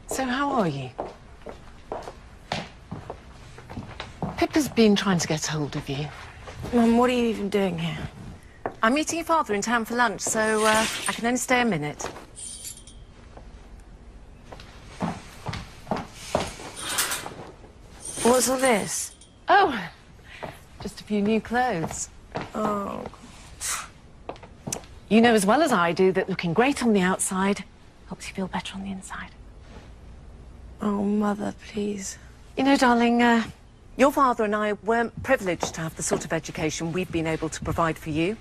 So how are you? Pippa's been trying to get hold of you. Mum, what are you even doing here? I'm meeting your father in town for lunch, so I can only stay a minute. What's all this? Oh, just a few new clothes. Oh. You know as well as I do that looking great on the outside helps you feel better on the inside. Oh, Mother, please. You know, darling, your father and I weren't privileged to have the sort of education we've been able to provide for you.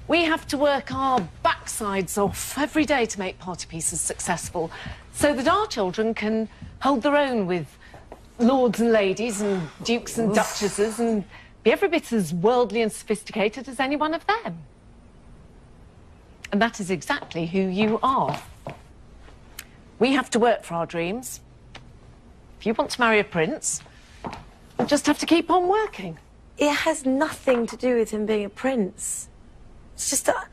We have to work our backsides off every day to make party pieces successful so that our children can hold their own with lords and ladies and dukes and duchesses and be every bit as worldly and sophisticated as any one of them. And that is exactly who you are. We have to work for our dreams. If you want to marry a prince, you'll just have to keep on working. It has nothing to do with him being a prince. It's just that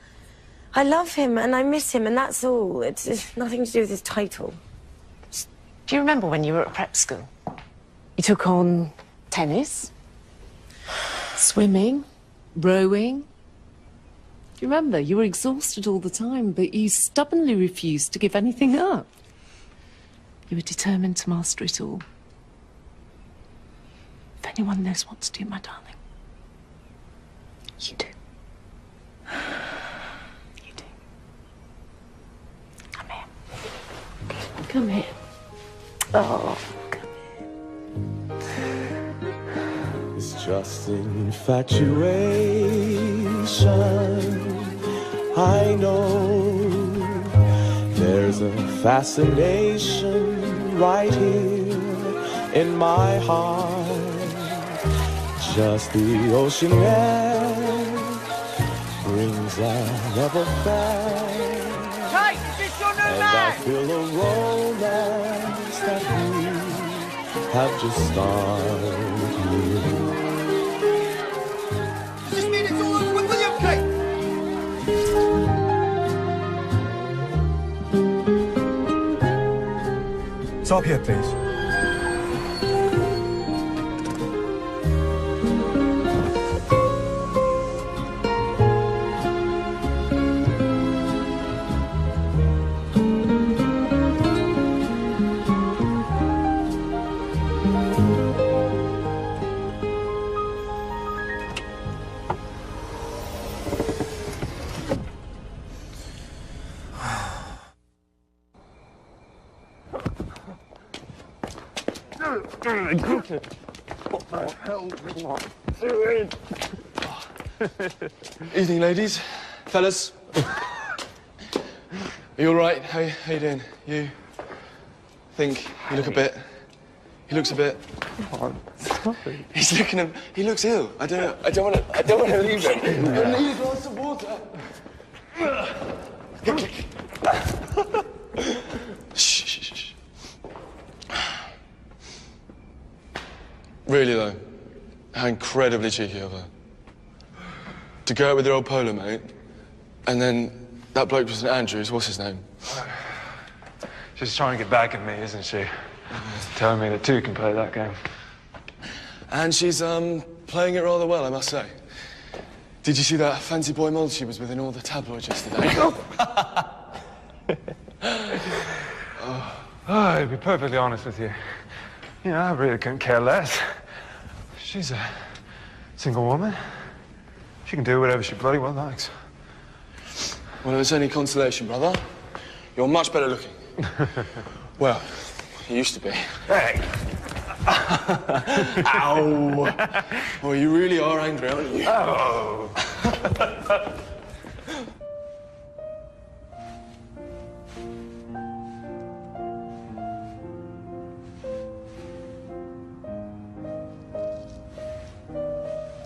I love him and I miss him and that's all. It's nothing to do with his title. Do you remember when you were at prep school? You took on tennis, swimming, rowing. Do you remember? You were exhausted all the time, but you stubbornly refused to give anything up. You were determined to master it all. If anyone knows what to do, my darling, you do. You do. Come here. Come here. Oh. It's just infatuation. I know there's a fascination right here in my heart. Just the ocean air brings I never felt. Kate, is this your new And man? I feel a romance that we have just started. Just need it all with William, Kate. Stop here, please. What the hell am I doing? Evening, ladies. Fellas. Are you all right? How you doing? You think you look a bit... He looks a bit... Sorry. He looks ill. I don't want to leave him. I need a glass of water. Shh. Really, though, how incredibly cheeky of her. To go out with your old polo mate, and then that bloke was St Andrews, what's his name? She's trying to get back at me, isn't she? Telling me that two can play that game. And she's, playing it rather well, I must say. Did you see that fancy boy mold she was with in all the tabloids yesterday? Oh, to be perfectly honest with you, I really couldn't care less. She's a single woman. She can do whatever she bloody well likes. Well, if it's any consolation, brother, you're much better looking. Well, you used to be. Hey! Ow! Well, you really are angry, aren't you? Oh!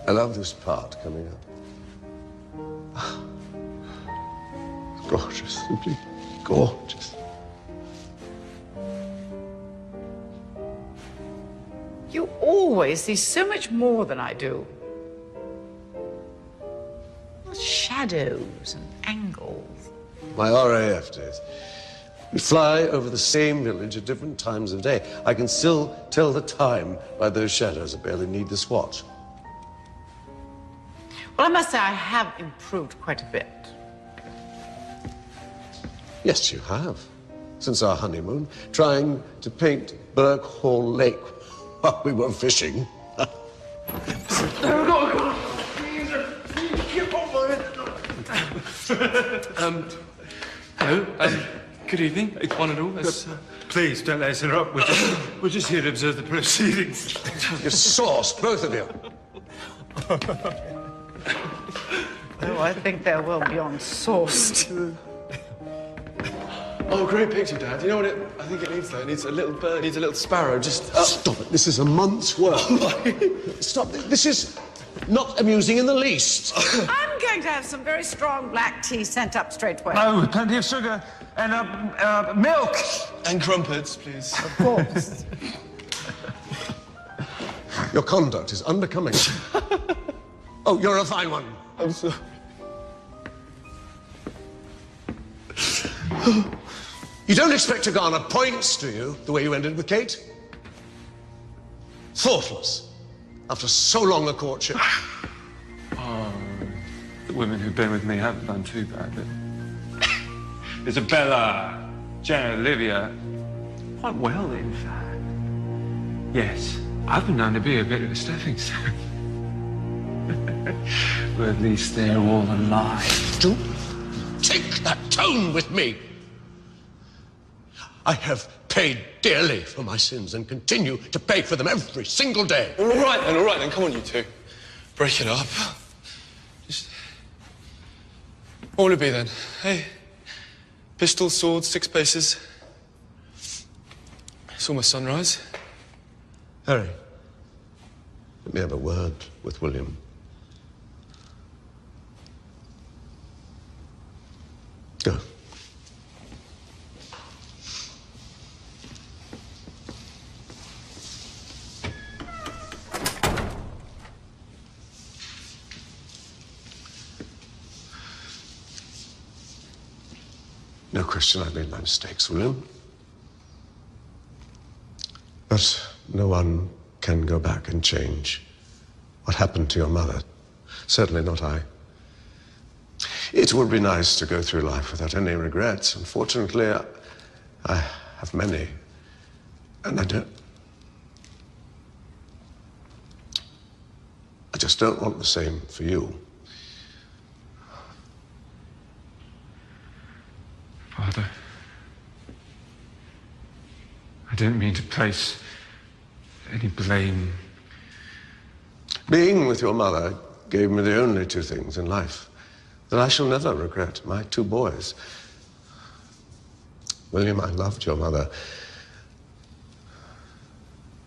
I love this part coming up. Gorgeous, simply gorgeous. You always see so much more than I do. Shadows and angles. My RAF days. We fly over the same village at different times of day. I can still tell the time by those shadows. I barely need this watch. Well, I must say I have improved quite a bit. Yes, you have. Since our honeymoon, trying to paint Burke Hall Lake while we were fishing. Hello. Good evening, one and all. Please, don't let us interrupt. We're just here to observe the proceedings. You're sauce, both of you. Oh, I think they're well beyond sauced. Oh, great picture, Dad. You know what I think it needs, though? It needs a little bird, it needs a little sparrow, just... Stop it. This is a month's work. Stop. This is not amusing in the least. I'm going to have some very strong black tea sent up straight away. Oh, with plenty of sugar and milk. And crumpets, please. Of course. Your conduct is unbecoming. Oh, you're a fine one. I'm sorry. You don't expect to garner points, do you, the way you ended with Kate? Thoughtless, after so long a courtship. Oh, the women who've been with me haven't done too bad, but... Isabella, Jenna, Olivia, quite well, in fact. Yes, I've been known to be a bit of a stepping stone. But at least they're all alive. Don't take that tone with me. I have paid dearly for my sins and continue to pay for them every single day. All right then, come on, you two. Break it up. Just... What will it be then? Hey? Pistol, sword, 6 paces. It's almost sunrise. Harry, let me have a word with William. Go. No question, I've made my mistakes, William. But no one can go back and change what happened to your mother. Certainly not I. It would be nice to go through life without any regrets. Unfortunately, I have many. And I just don't want the same for you. Father, I didn't mean to place any blame. Being with your mother gave me the only two things in life that I shall never regret, my two boys. William, I loved your mother,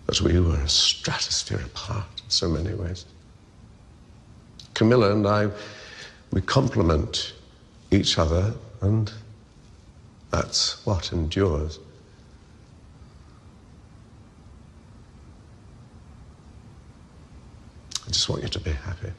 but we were a stratosphere apart in so many ways. Camilla and I, we complement each other, and that's what endures. I just want you to be happy.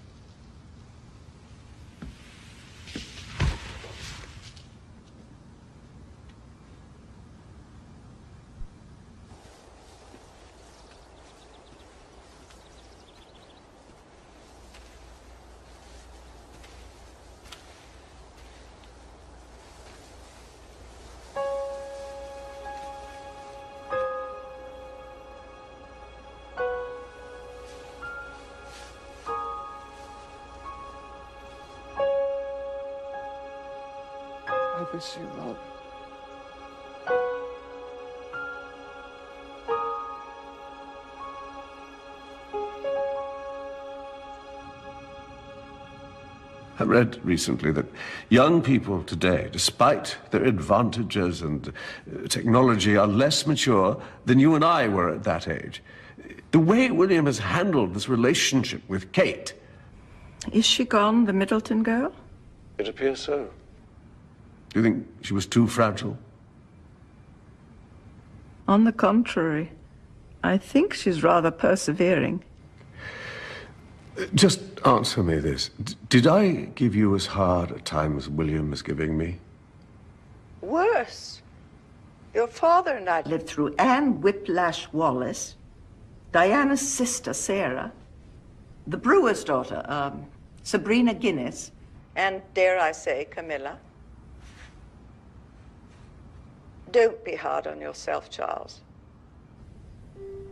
I miss you, love. I read recently that young people today, despite their advantages and technology, are less mature than you and I were at that age. The way William has handled this relationship with Kate. Is she gone, the Middleton girl? It appears so. Do you think she was too fragile? On the contrary, I think she's rather persevering. Just answer me this. Did I give you as hard a time as William is giving me? Worse. Your father and I lived through Anne Whiplash Wallace, Diana's sister, Sarah, the brewer's daughter, Sabrina Guinness, and, dare I say, Camilla. Don't be hard on yourself, Charles.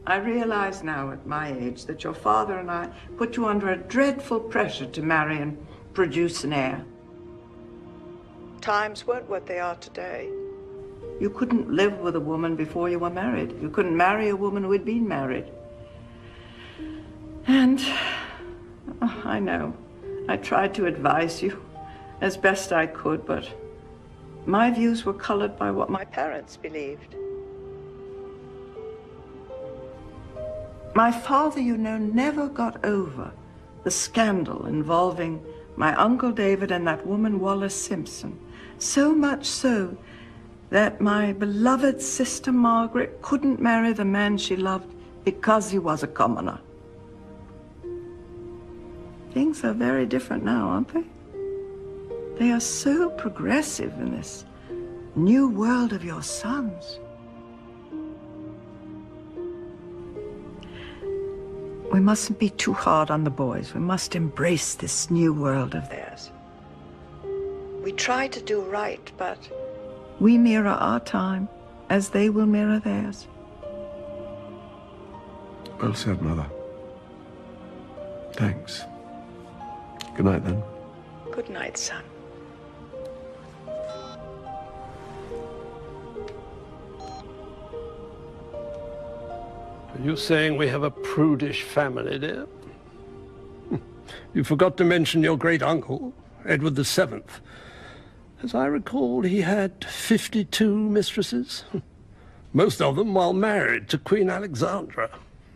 I realize now at my age that your father and I put you under a dreadful pressure to marry and produce an heir. Times weren't what they are today. You couldn't live with a woman before you were married. You couldn't marry a woman who had been married. And I know, I tried to advise you as best I could, but my views were colored by what my parents believed. My father, you know, never got over the scandal involving my Uncle David and that woman Wallace Simpson. So much so that my beloved sister Margaret couldn't marry the man she loved because he was a commoner. Things are very different now, aren't they? They are so progressive in this new world of your sons. We mustn't be too hard on the boys. We must embrace this new world of theirs. We try to do right, but we mirror our time as they will mirror theirs. Well said, Mother. Thanks. Good night, then. Good night, son. Are you saying we have a prudish family, dear? You forgot to mention your great-uncle, Edward VII. As I recall, he had 52 mistresses. Most of them while married to Queen Alexandra.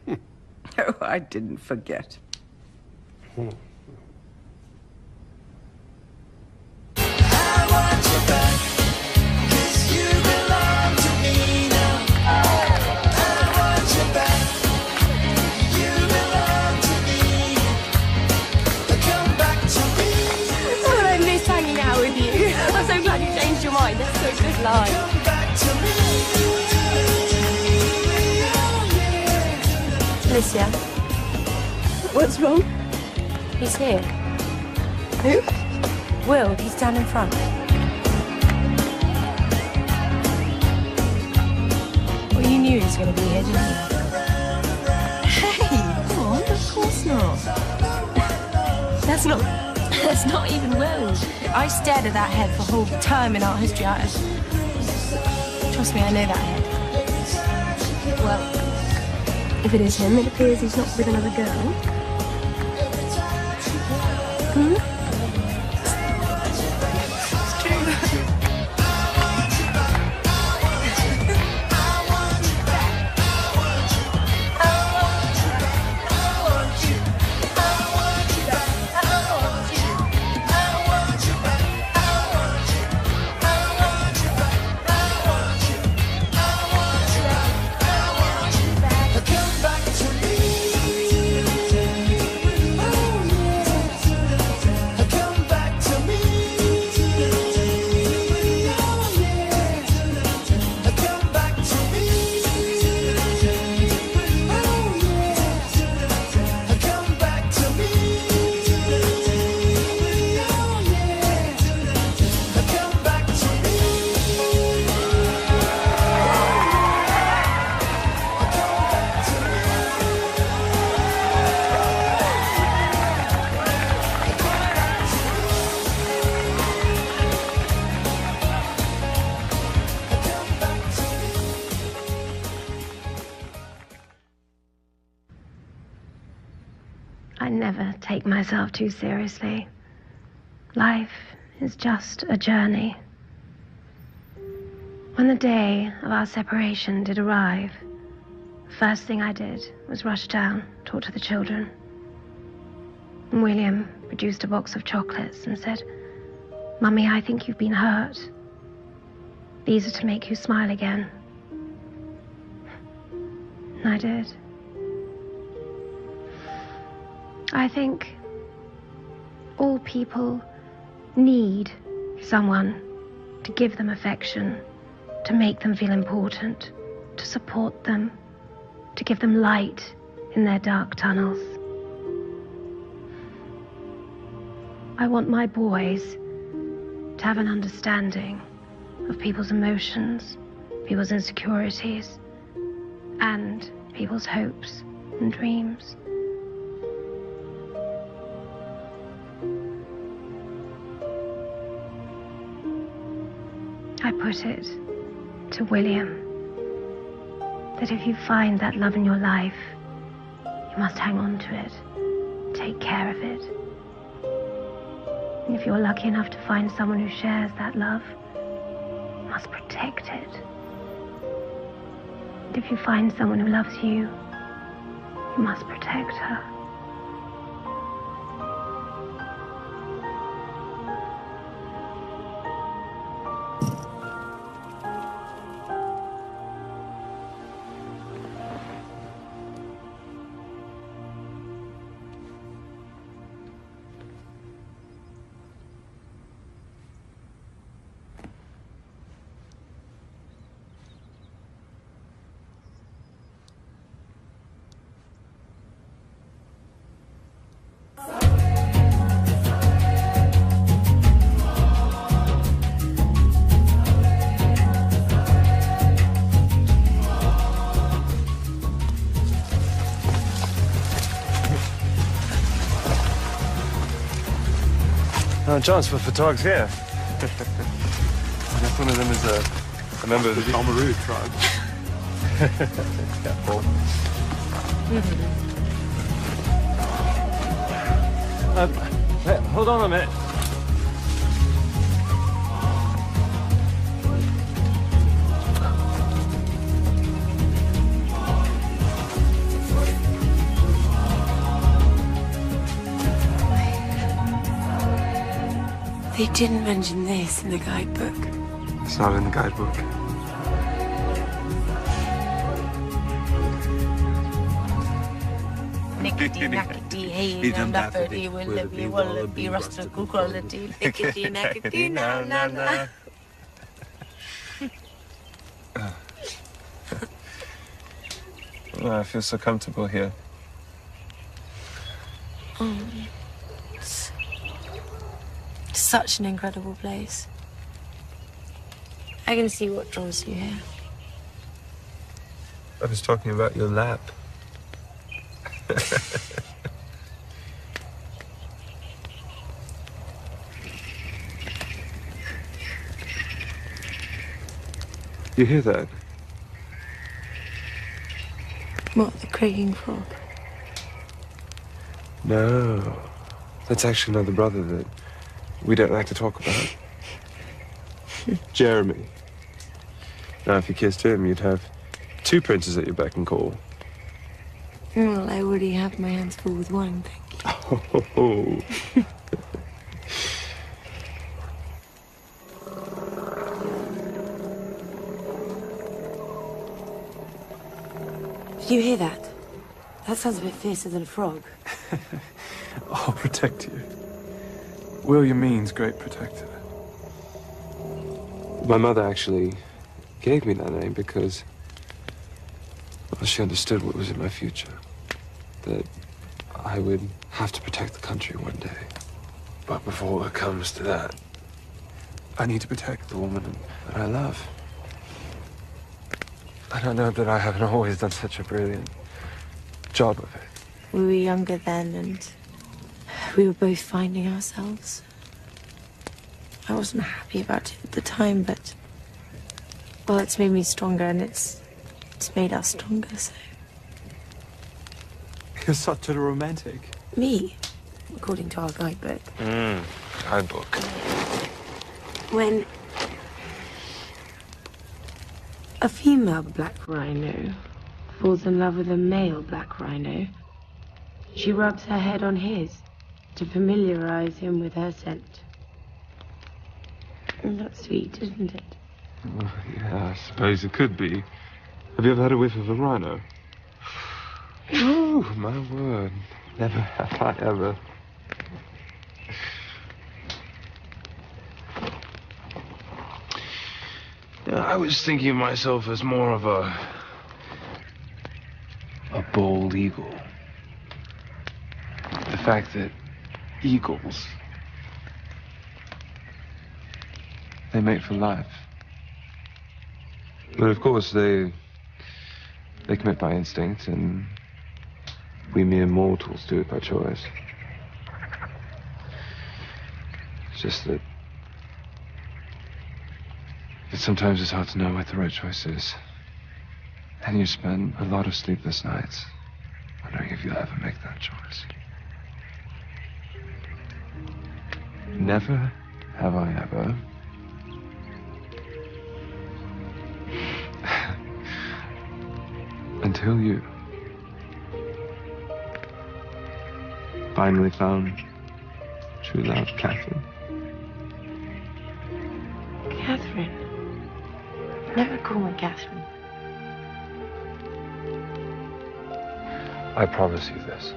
Oh, I didn't forget. That's such a good line. Alicia. What's wrong? He's here. Who? Will, he's down in front. Well, you knew he was going to be here, didn't you? Hey, come on, of course not. That's not even Will. I stared at that head for a whole term in art history. Trust me, I know that head. Well, if it is him, it appears he's not with another girl. Hmm? I never take myself too seriously. Life is just a journey. When the day of our separation did arrive, the first thing I did was rush down, talk to the children. And William produced a box of chocolates and said, "Mummy, I think you've been hurt. These are to make you smile again." And I did. I think all people need someone to give them affection, to make them feel important, to support them, to give them light in their dark tunnels. I want my boys to have an understanding of people's emotions, people's insecurities, and people's hopes and dreams. I put it to William that if you find that love in your life, you must hang on to it, take care of it. And if you're lucky enough to find someone who shares that love, you must protect it. And if you find someone who loves you, you must protect her. No chance for photography here. I guess one of them is a member of the Omaru tribe. Careful. Hey, hold on a minute. They didn't mention this in the guidebook. It's not in the guidebook. Nickety nackety, hey, and daffody, willity, wallaby, rustical quality, lickety nackety, na na na. Oh, I feel so comfortable here. Oh, it's such an incredible place. I can see what draws you here. I was talking about your lap. You hear that? What, the croaking frog? No. That's actually another brother that we don't like to talk about. Jeremy. Now, if you kissed him, you'd have 2 princes at your beck and call. Well, I already have my hands full with one, thank you. Oh. Did you hear that? That sounds a bit fiercer than a frog. I'll protect you. William means great protector. My mother actually gave me that name because, well, she understood what was in my future. That I would have to protect the country one day. But before it comes to that, I need to protect the woman that I love. I don't know that I haven't always done such a brilliant job of it. We were younger then, and we were both finding ourselves. I wasn't happy about it at the time, but, well, it's made me stronger, and it's made us stronger, so. You're such a romantic. Me, according to our guidebook. Guidebook. When a female black rhino falls in love with a male black rhino, she rubs her head on his to familiarize him with her scent. Isn't that sweet, isn't it? Well, yeah, I suppose it could be. Have you ever had a whiff of a rhino? Ooh, my word. Never have I ever. I was thinking of myself as more of a bald eagle. The fact that eagles, they mate for life. But of course they commit by instinct, and we mere mortals do it by choice. It's just that sometimes it's hard to know what the right choice is. And you spend a lot of sleepless nights wondering if you'll ever make that choice. Never have I ever until you finally found true love, Catherine. Catherine. Never call me Catherine. I promise you this.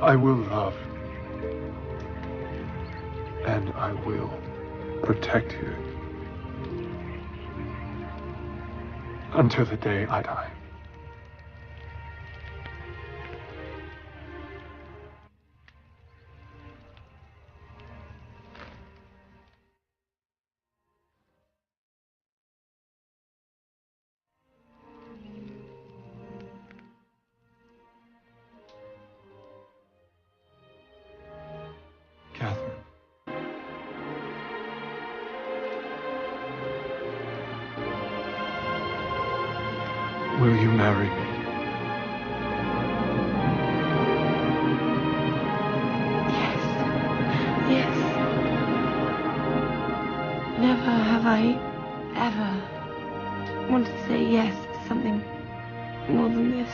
I will love, and I will protect you until the day I die. Catherine. Will you marry me? Yes. Never have I ever wanted to say yes to something more than this.